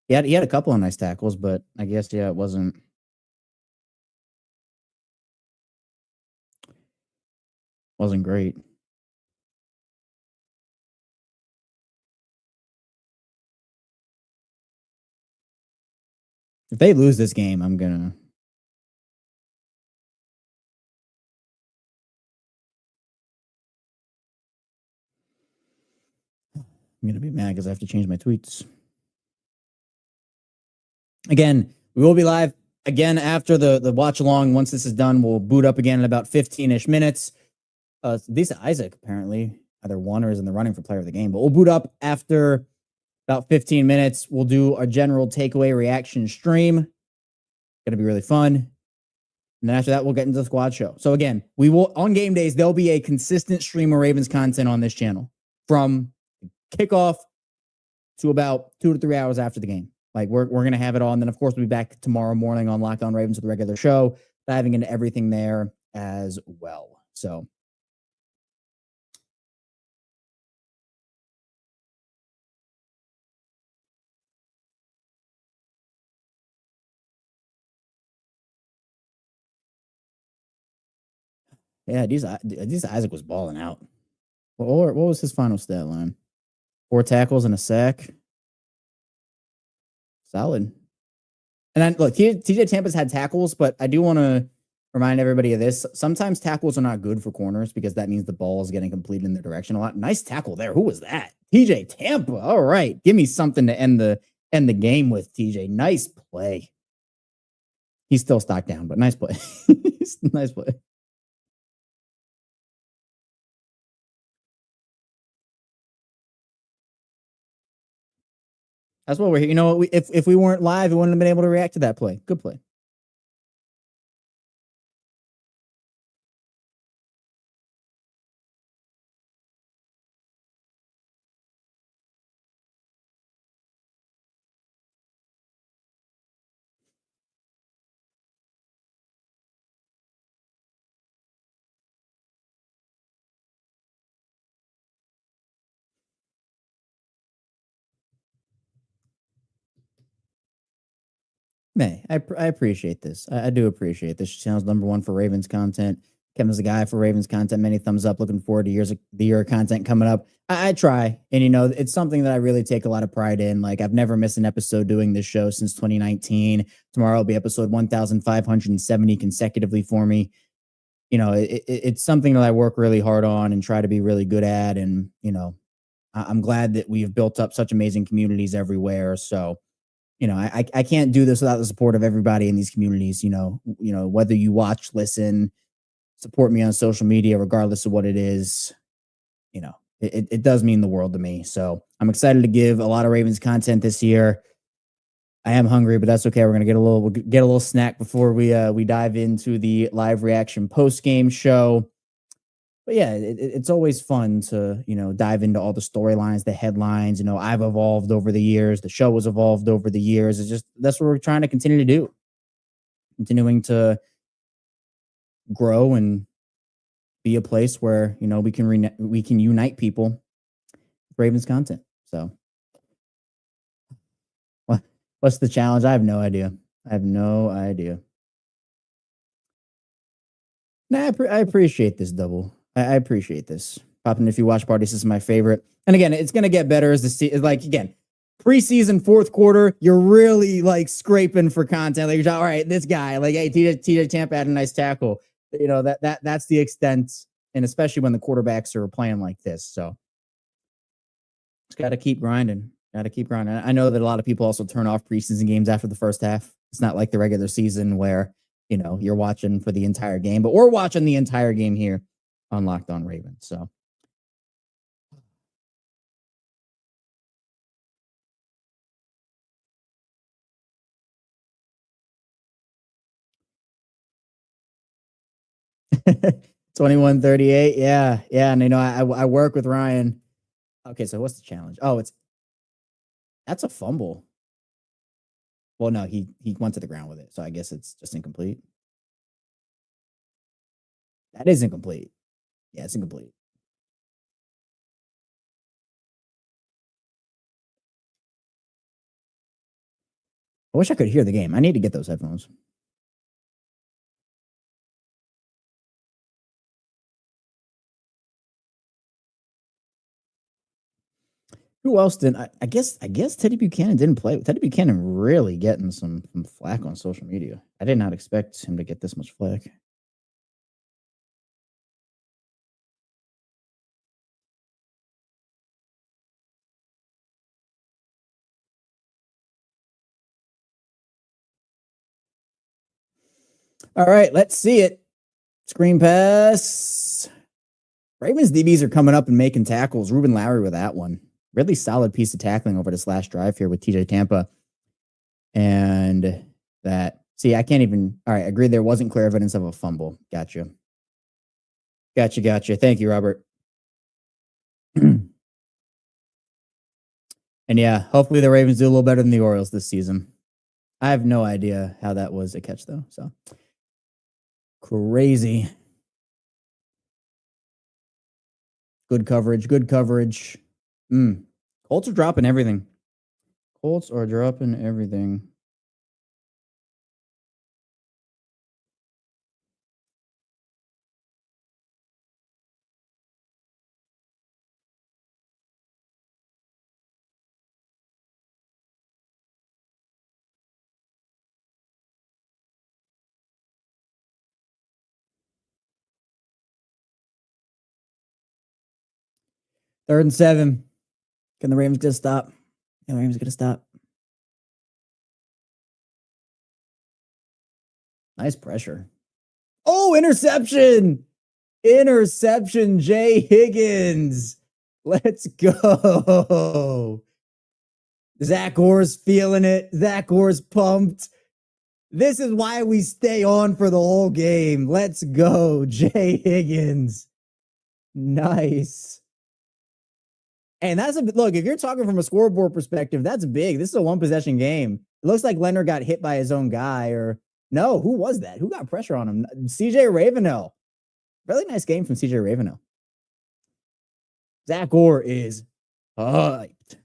He had a couple of nice tackles, but I guess it wasn't great. If they lose this game, I'm gonna be mad because I have to change my tweets. Again, we will be live again after the watch along. Once this is done, we'll boot up again in about 15-ish minutes. Lisa Isaac apparently either won or is in the running for player of the game, but we'll boot up after about 15 minutes. We'll do our general takeaway reaction stream. Gonna be really fun. And then after that, we'll get into the squad show. So again, we will on game days, there'll be a consistent stream of Ravens content on this channel from kickoff to about 2 to 3 hours after the game. Like we're gonna have it on. Then of course we'll be back tomorrow morning on Locked On Ravens with the regular show, diving into everything there as well. So yeah, these Isaac was balling out. What was his final stat line? 4 tackles and a sack. Solid. And then look, TJ Tampa's had tackles, but I do want to remind everybody of this. Sometimes tackles are not good for corners because that means the ball is getting completed in their direction a lot. Nice tackle there. Who was that? TJ Tampa. All right. Give me something to end the game with, TJ. Nice play. He's still stocked down, but nice play. Nice play. That's what we're here. You know what? If we weren't live, we wouldn't have been able to react to that play. Good play. Man, I appreciate this. I do appreciate this. Channel's #1 for Ravens content. Kevin's the guy for Ravens content. Many thumbs up. Looking forward to the year of content coming up. I try. And, it's something that I really take a lot of pride in. Like, I've never missed an episode doing this show since 2019. Tomorrow will be episode 1,570 consecutively for me. It's something that I work really hard on and try to be really good at. And, I'm glad that we have built up such amazing communities everywhere. So, I can't do this without the support of everybody in these communities. Whether you watch, listen, support me on social media, regardless of what it is, it does mean the world to me. So I'm excited to give a lot of Ravens content this year. I am hungry, but that's okay. We're gonna get a little snack before we dive into the live reaction post game show. But yeah, it's always fun to dive into all the storylines, the headlines. I've evolved over the years. The show has evolved over the years. That's what we're trying to continue to do, continuing to grow and be a place where we can unite people with Ravens content. So, what's the challenge? I have no idea. Nah, I appreciate this double. I appreciate this. Popping if you watch parties, this is my favorite. And again, it's gonna get better as the season. Like again, preseason fourth quarter, you're really like scraping for content. Like, all right, this guy, like, hey, TJ Tampa had a nice tackle. That's the extent, and especially when the quarterbacks are playing like this. So just got to keep grinding. I know that a lot of people also turn off preseason games after the first half. It's not like the regular season where you're watching for the entire game, but we're watching the entire game here on Locked On Ravens. So. $21.38. Yeah. And I work with Ryan. Okay, so what's the challenge? Oh, that's a fumble. Well, no, he went to the ground with it, so I guess it's just incomplete. That is incomplete. Yeah, it's incomplete. I wish I could hear the game. I need to get those headphones. Who else didn't? I guess Teddy Buchanan didn't play. Teddy Buchanan really getting some flack on social media. I did not expect him to get this much flack. All right, let's see it. Screen pass. Ravens DBs are coming up and making tackles. Ruben Lowry with that one. Really solid piece of tackling over this last drive here with TJ Tampa. And that, see, I can't even, all right, agree there wasn't clear evidence of a fumble. Gotcha. Thank you, Robert. And yeah, hopefully the Ravens do a little better than the Orioles this season. I have no idea how that was a catch, though. So crazy. Good coverage. Colts are dropping everything. Third and 7. Can the Ravens get a stop? Nice pressure. Oh, interception. Jay Higgins. Let's go. Zach Orr's feeling it. Zach Orr's pumped. This is why we stay on for the whole game. Let's go, Jay Higgins. Nice. And that's look, if you're talking from a scoreboard perspective, that's big. This is a one possession game. It looks like Leonard got hit by his own guy, or no, who was that? Who got pressure on him? CJ Ravenel. Really nice game from CJ Ravenel. Zach Orr is hyped.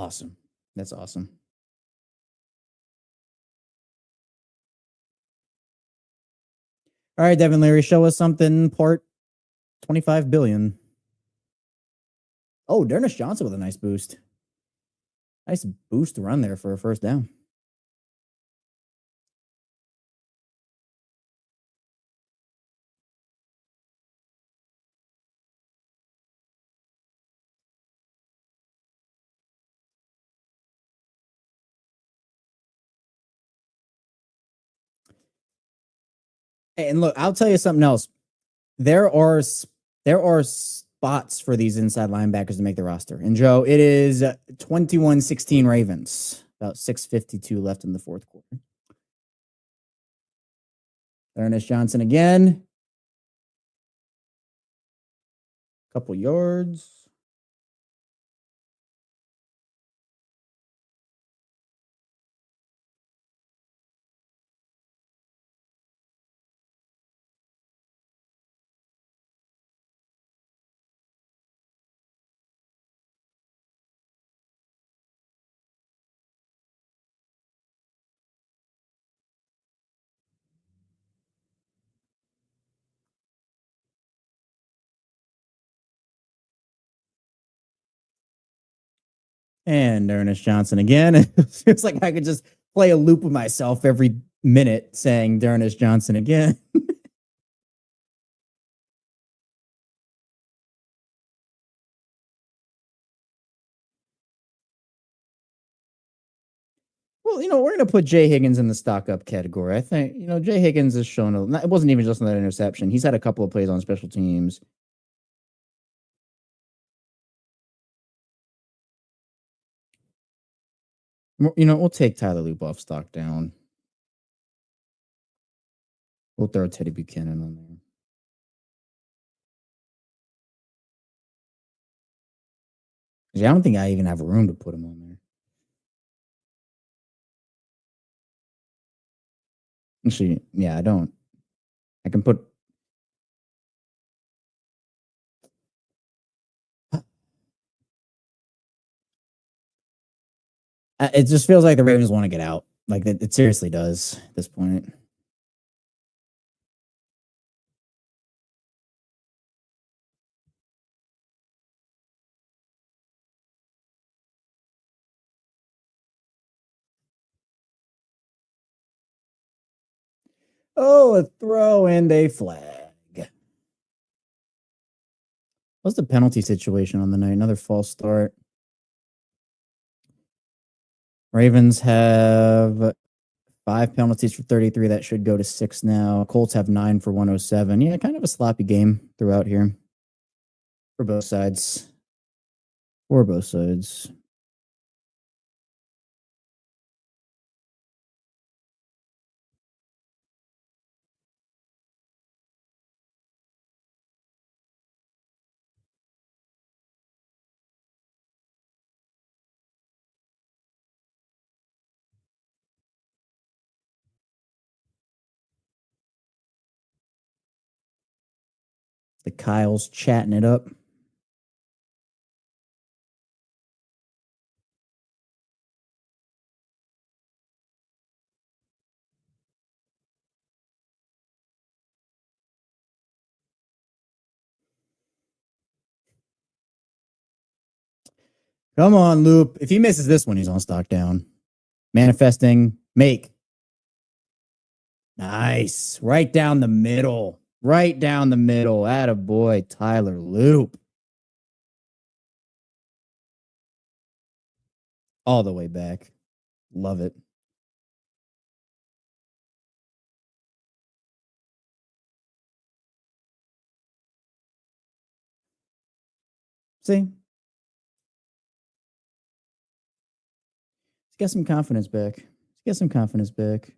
Awesome. That's awesome. All right, Devin Leary, show us something. Part 25 billion. Oh, Dernish Johnson with a nice boost. Nice boost run there for a first down. And look, I'll tell you something else. There are spots for these inside linebackers to make the roster. And Joe, it is 21-16 Ravens. About 6:52 left in the fourth quarter. Ernest Johnson again. Couple yards. And Ernest Johnson again. It's like I could just play a loop with myself every minute saying Ernest Johnson again. Well, we're going to put Jay Higgins in the stock up category. I think, Jay Higgins has shown, it wasn't even just on that interception. He's had a couple of plays on special teams. We'll take Tyler Luboff stock down. We'll throw Teddy Buchanan on there. Yeah, I don't think I even have room to put him on there. Actually, yeah, I don't. I can put. It just feels like the Ravens want to get out. Like it seriously does at this point. Oh, a throw and a flag. What's the penalty situation on the night? Another false start. Ravens have 5 penalties for 33. That should go to 6 now. Colts have 9 for 107. Yeah, kind of a sloppy game throughout here. For both sides. For both sides. The Kyle's chatting it up. Come on, Loop. If he misses this one, he's on stock down. Manifesting. Make. Nice. Right down the middle. Right down the middle. Attaboy, Tyler Loop. All the way back. Love it. See? Let's get some confidence back. Let's get some confidence back.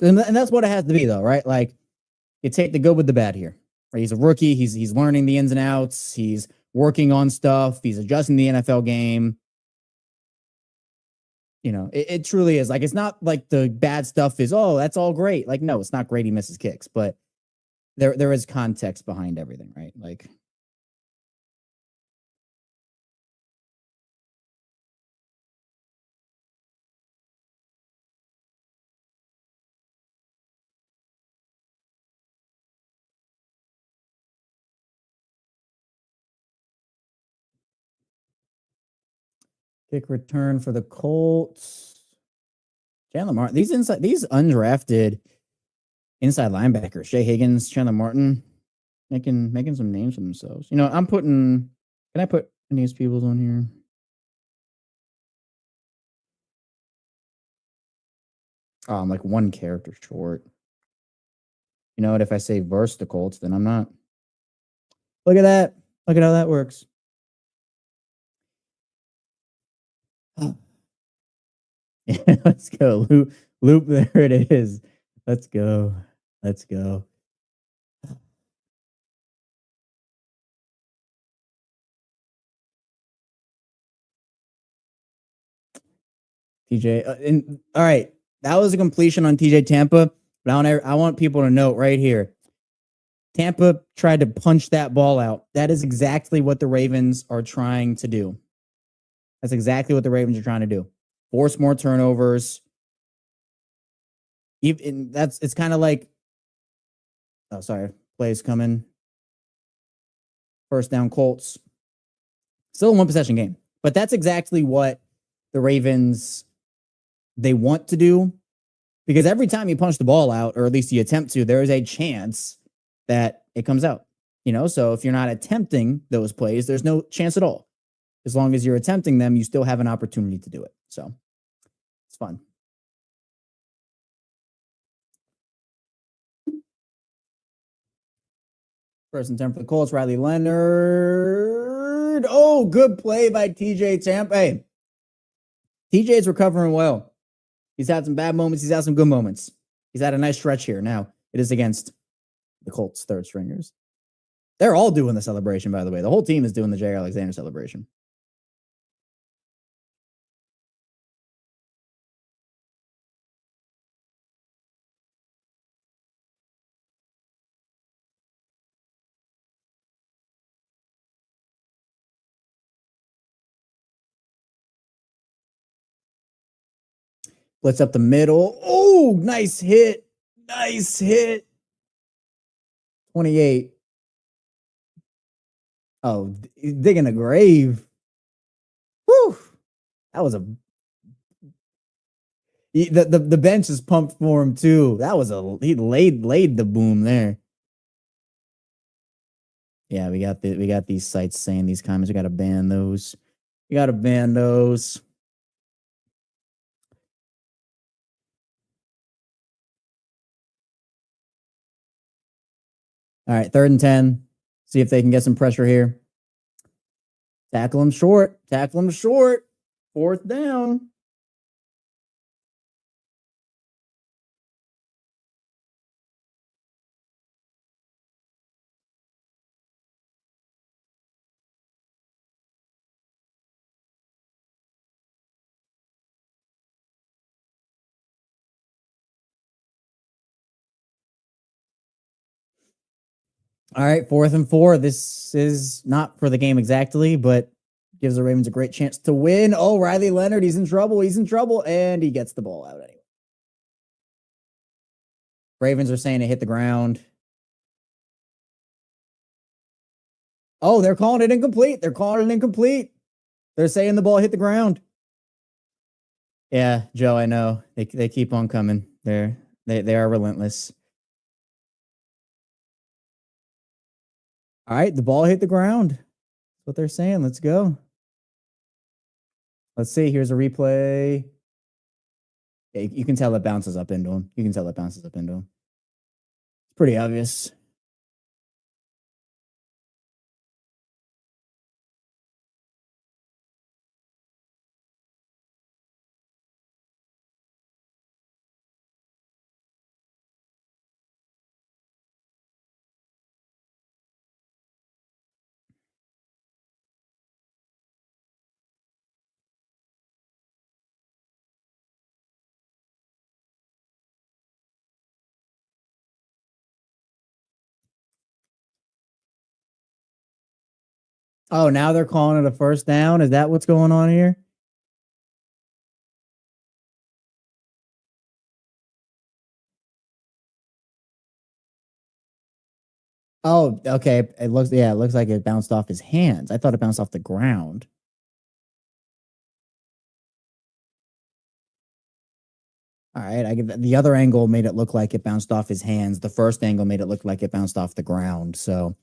And that's what it has to be, though, right? Like, you take the good with the bad here. Right? He's a rookie. He's learning the ins and outs. He's working on stuff. He's adjusting the NFL game. It truly is. Like, it's not like the bad stuff is, oh, that's all great. Like, no, it's not great he misses kicks, but there is context behind everything, right? Like, Kick return for the Colts. Chandler Martin. These undrafted inside linebackers, Shea Higgins, Chandler Martin, making some names for themselves. You know, can I put any of these people's on here? Oh, I'm like one character short. You know what? If I say verse the Colts, then I'm not. Look at that. Look at how that works. Yeah, let's go. Loop, there it is. Let's go. Let's go. TJ, all right. That was a completion on TJ Tampa. But I want people to note right here. Tampa tried to punch that ball out. That is exactly what the Ravens are trying to do. That's exactly what the Ravens are trying to do. Force more turnovers. It's kind of like, oh, sorry, plays coming. First down Colts. Still a one possession game. But that's exactly what the Ravens, they want to do. Because every time you punch the ball out, or at least you attempt to, there is a chance that it comes out. You know, so if you're not attempting those plays, there's no chance at all. As long as you're attempting them, you still have an opportunity to do it. So it's fun. First and 10 for the Colts, Riley Leonard. Oh, good play by TJ Tampa. Hey, TJ's recovering well. He's had some bad moments. He's had some good moments. He's had a nice stretch here. Now, it is against the Colts third stringers. They're all doing the celebration, by the way. The whole team is doing the Jair Alexander celebration. Blitz up the middle. Oh, nice hit. Nice hit. 28. Oh, he's digging a grave. Whew. That was the bench is pumped for him too. That was he laid the boom there. Yeah, we got these sites saying these comments. We got to ban those. We got to ban those. All right, 3rd and 10. See if they can get some pressure here. Tackle him short. Tackle him short. 4th down. All right, 4th and 4. This is not for the game exactly, but gives the Ravens a great chance to win. Oh, Riley Leonard, he's in trouble. He's in trouble, and he gets the ball out anyway. Ravens are saying it hit the ground. Oh, they're calling it incomplete. They're calling it incomplete. They're saying the ball hit the ground. Yeah, Joe, I know. They keep on coming. They are relentless. All right, the ball hit the ground. That's what they're saying. Let's go. Let's see. Here's a replay. Yeah, you can tell it bounces up into him. You can tell it bounces up into him. It's pretty obvious. Oh, now they're calling it a first down. Is that what's going on here? Oh, okay. It looks like it bounced off his hands. I thought it bounced off the ground. All right. The other angle made it look like it bounced off his hands. The first angle made it look like it bounced off the ground. So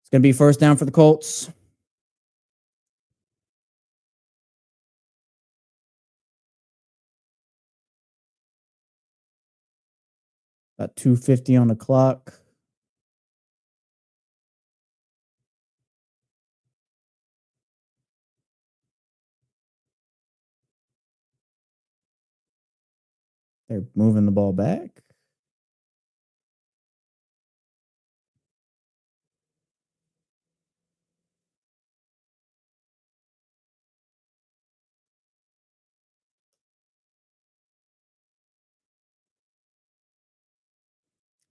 it's going to be first down for the Colts. About 2:50 on the clock. They're moving the ball back.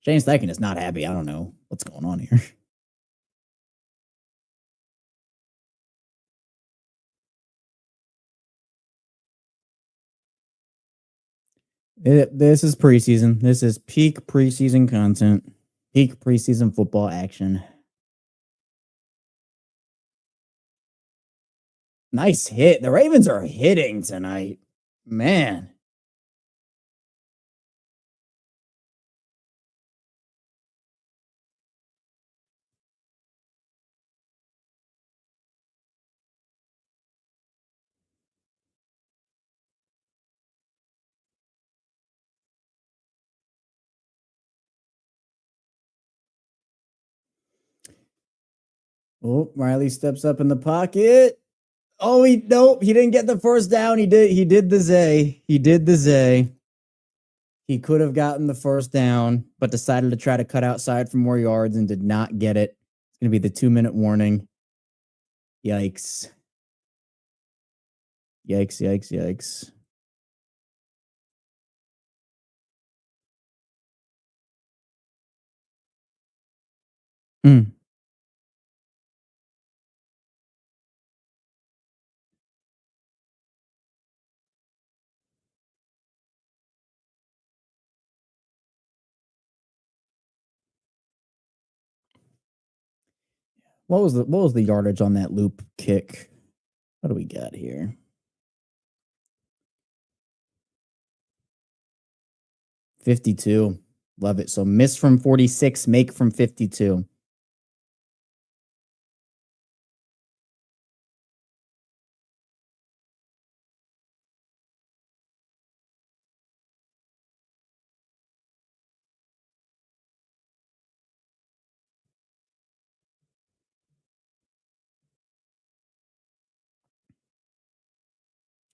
Shane Steichen is not happy. I don't know what's going on here. This is preseason. This is peak preseason content. Peak preseason football action. Nice hit. The Ravens are hitting tonight. Man. Oh, Riley steps up in the pocket. Oh, nope, he didn't get the first down. He did the Zay. He did the Zay. He could have gotten the first down, but decided to try to cut outside for more yards and did not get it. It's going to be the 2-minute warning. Yikes. Yikes, yikes, yikes. What was the yardage on that loop kick? What do we got here? 52. Love it. So miss from 46, make from 52.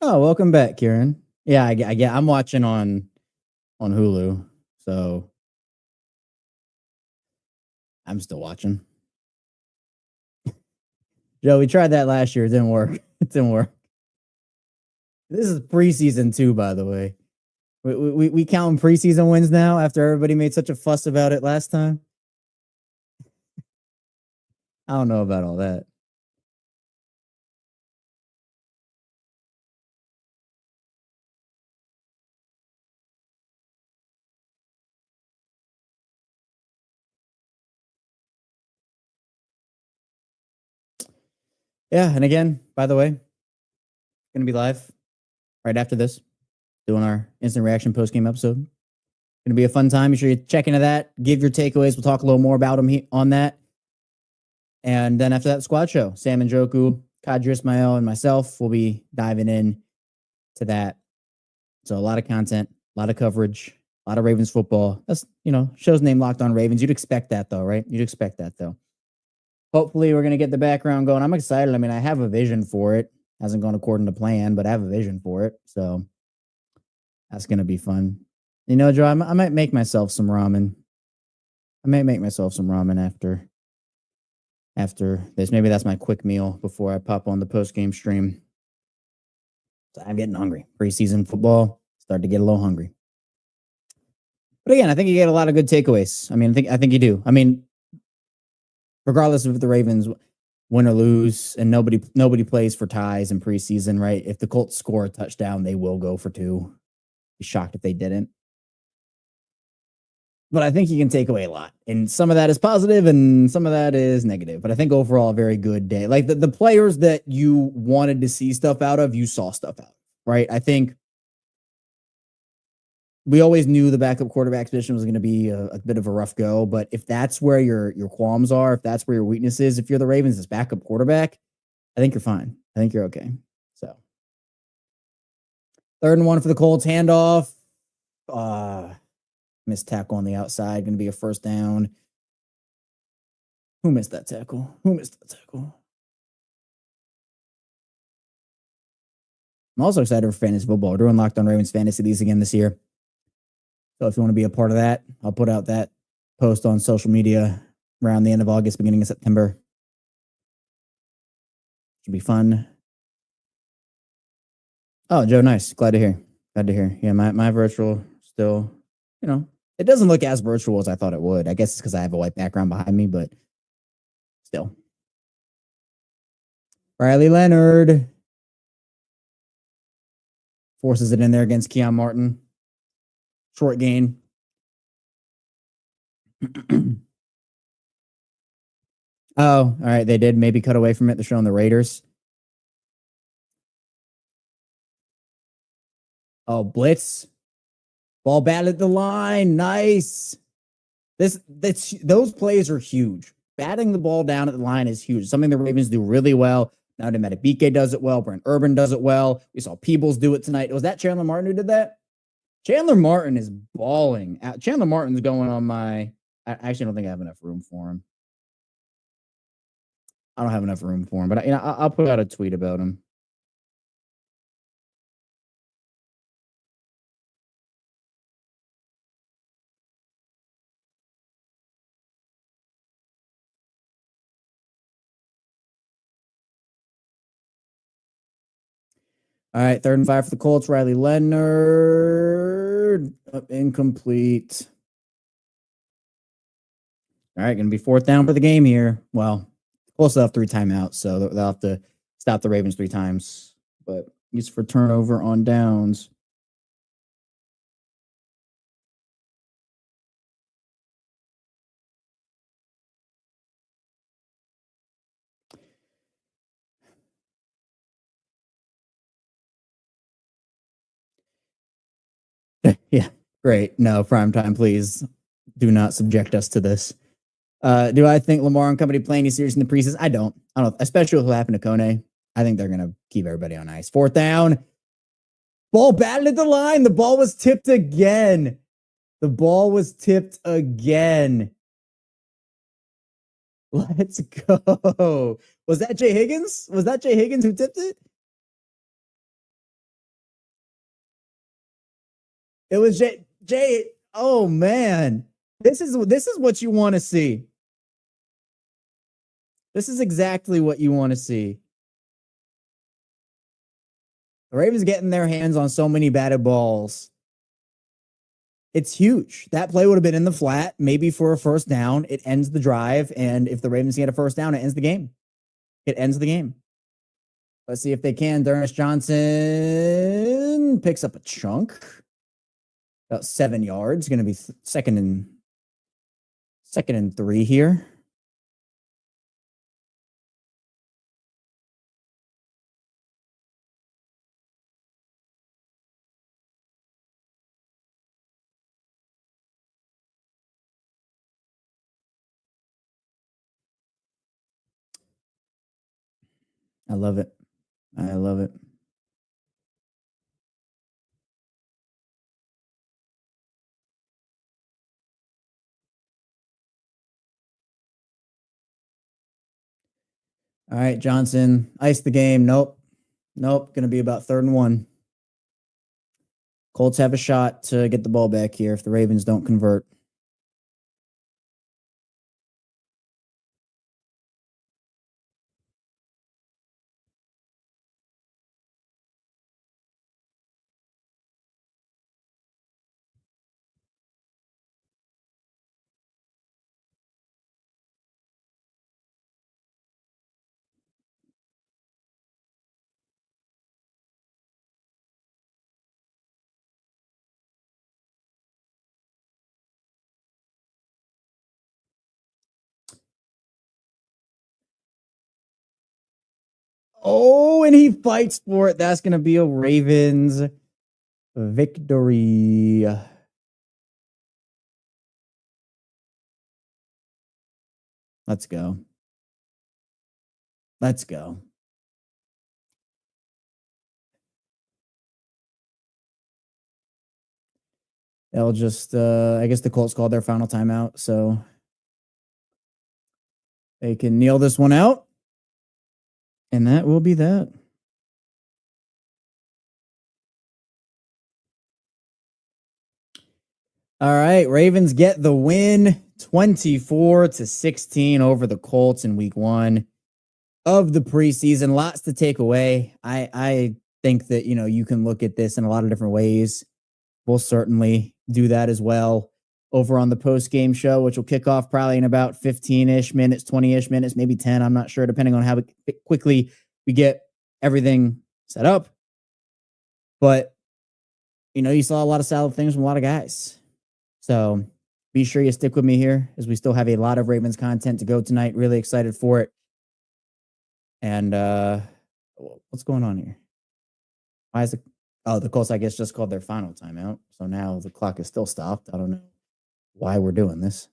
Oh, welcome back, Kieran. Yeah, I'm watching on Hulu, so I'm still watching. Joe, we tried that last year. It didn't work. It didn't work. This is preseason too, by the way. We count preseason wins now after everybody made such a fuss about it last time. I don't know about all that. Yeah, and again, by the way, going to be live right after this, doing our instant reaction post-game episode. Going to be a fun time. Make sure you check into that. Give your takeaways. We'll talk a little more about them on that. And then after that, squad show. Sam and Joku, Kadri Ismail, and myself will be diving in to that. So a lot of content, a lot of coverage, a lot of Ravens football. That's, show's name Locked On Ravens. You'd expect that though, right? You'd expect that though. Hopefully we're going to get the background going. I'm excited. I mean, I have a vision for it. Hasn't gone according to plan, but I have a vision for it. So that's going to be fun. Joe, I might make myself some ramen. I might make myself some ramen after this. Maybe that's my quick meal before I pop on the post-game stream. So I'm getting hungry. Preseason football, start to get a little hungry. But again, I think you get a lot of good takeaways. I mean, I think you do. I mean, regardless of if the Ravens win or lose, and nobody plays for ties in preseason, right? If the Colts score a touchdown, they will go for two. Be shocked if they didn't. But I think you can take away a lot. And some of that is positive and some of that is negative. But I think overall, a very good day. Like the players that you wanted to see stuff out of, you saw stuff out, right? I think we always knew the backup quarterback position was going to be a bit of a rough go, but if that's where your qualms are, if that's where your weakness is, if you're the Ravens as backup quarterback, I think you're fine. I think you're okay. So 3rd and 1 for the Colts. Handoff. Missed tackle on the outside. Going to be a first down. Who missed that tackle? I'm also excited for fantasy football. We're doing Locked On Ravens Fantasy Leagues again this year. So if you want to be a part of that, I'll put out that post on social media around the end of August, beginning of September. Should be fun. Oh, Joe, nice. Glad to hear. Yeah, my virtual still, it doesn't look as virtual as I thought it would. I guess it's because I have a white background behind me, but still. Riley Leonard forces it in there against Keon Martin. Short gain. Oh, all right. They did maybe cut away from it. They're showing the Raiders. Oh, blitz. Ball batted the line. Nice. Those plays are huge. Batting the ball down at the line is huge. Something the Ravens do really well. Now Matabike does it well. Brent Urban does it well. We saw Peebles do it tonight. Was that Chandler Martin who did that? Chandler Martin is balling. Chandler Martin's going on my... I actually don't think I have enough room for him. I don't have enough room for him, but I'll put out a tweet about him. All right, 3rd and 5 for the Colts. Riley Leonard. Incomplete. All right, going to be 4th down for the game here. Well, Colts will have 3 timeouts, so they'll have to stop the Ravens 3 times. But used for turnover on downs. Yeah, great. No, primetime, please do not subject us to this. Do I think Lamar and company play any serious in the preseason? I don't, especially with what happened to Kone. I think they're going to keep everybody on ice. 4th down. Ball batted at the line. The ball was tipped again. Let's go. Was that Jay Higgins? Who tipped it? It was Jay. Oh man. This is what you want to see. This is exactly what you want to see. The Ravens getting their hands on so many batted balls. It's huge. That play would have been in the flat, maybe for a first down. It ends the drive, and if the Ravens get a first down, it ends the game. Let's see if they can. D'Ernest Johnson picks up a chunk. About 7 yards. Going to be second and 3 here. I love it. All right, Johnson, ice the game. Nope. Going to be about 3rd and 1. Colts have a shot to get the ball back here if the Ravens don't convert. Oh, and he fights for it. That's going to be a Ravens victory. Let's go. Let's go. They'll just, I guess the Colts called their final timeout, so they can kneel this one out. And that will be that. All right, Ravens get the win 24-16 over the Colts in week 1 of the preseason. Lots to take away. I think that, you can look at this in a lot of different ways. We'll certainly do that as well over on the post-game show, which will kick off probably in about 15-ish minutes, 20-ish minutes, maybe 10. I'm not sure, depending on how quickly we get everything set up. But, you saw a lot of solid things from a lot of guys. So be sure you stick with me here as we still have a lot of Ravens content to go tonight. Really excited for it. And what's going on here? Why is the Colts, I guess, just called their final timeout. So now the clock is still stopped. I don't know why we're doing this.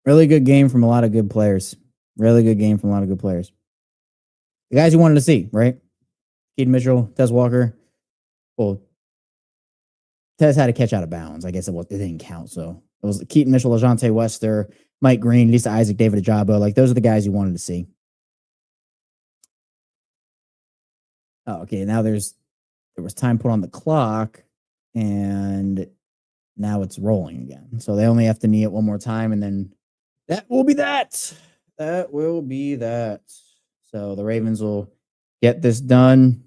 Really good game from a lot of good players. Really good game from a lot of good players. The guys you wanted to see, right? Keaton Mitchell, Tez Walker. Well, Tez had a catch out of bounds. I guess it didn't count. So it was Keaton Mitchell, LaJohntay Wester, Mike Green, Lisa Isaac, David Ajabo. Like, those are the guys you wanted to see. Oh, okay. Now there was time put on the clock, and now it's rolling again. So they only have to knee it one more time, and then that will be that. That will be that. So the Ravens will get this done.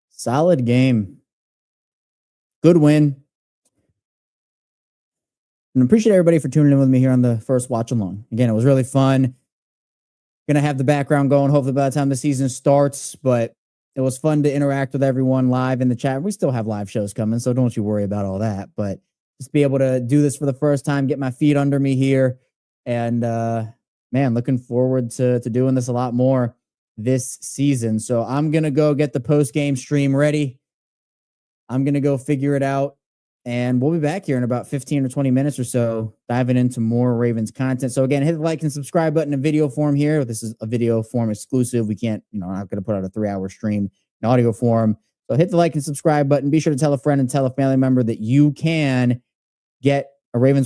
Solid game. Good win. And appreciate everybody for tuning in with me here on the first watch along. Again, it was really fun. Gonna have the background going hopefully by the time the season starts, but it was fun to interact with everyone live in the chat. We still have live shows coming, so don't you worry about all that. But just be able to do this for the first time, get my feet under me here, and man, looking forward to doing this a lot more this season. So I'm gonna go get the post-game stream ready. I'm gonna go figure it out. And we'll be back here in about 15 or 20 minutes or so, diving into more Ravens content. So again, hit the like and subscribe button in video form here. This is a video form exclusive. We can't, I'm not going to put out a 3-hour stream in audio form. So hit the like and subscribe button. Be sure to tell a friend and tell a family member that you can get a Ravens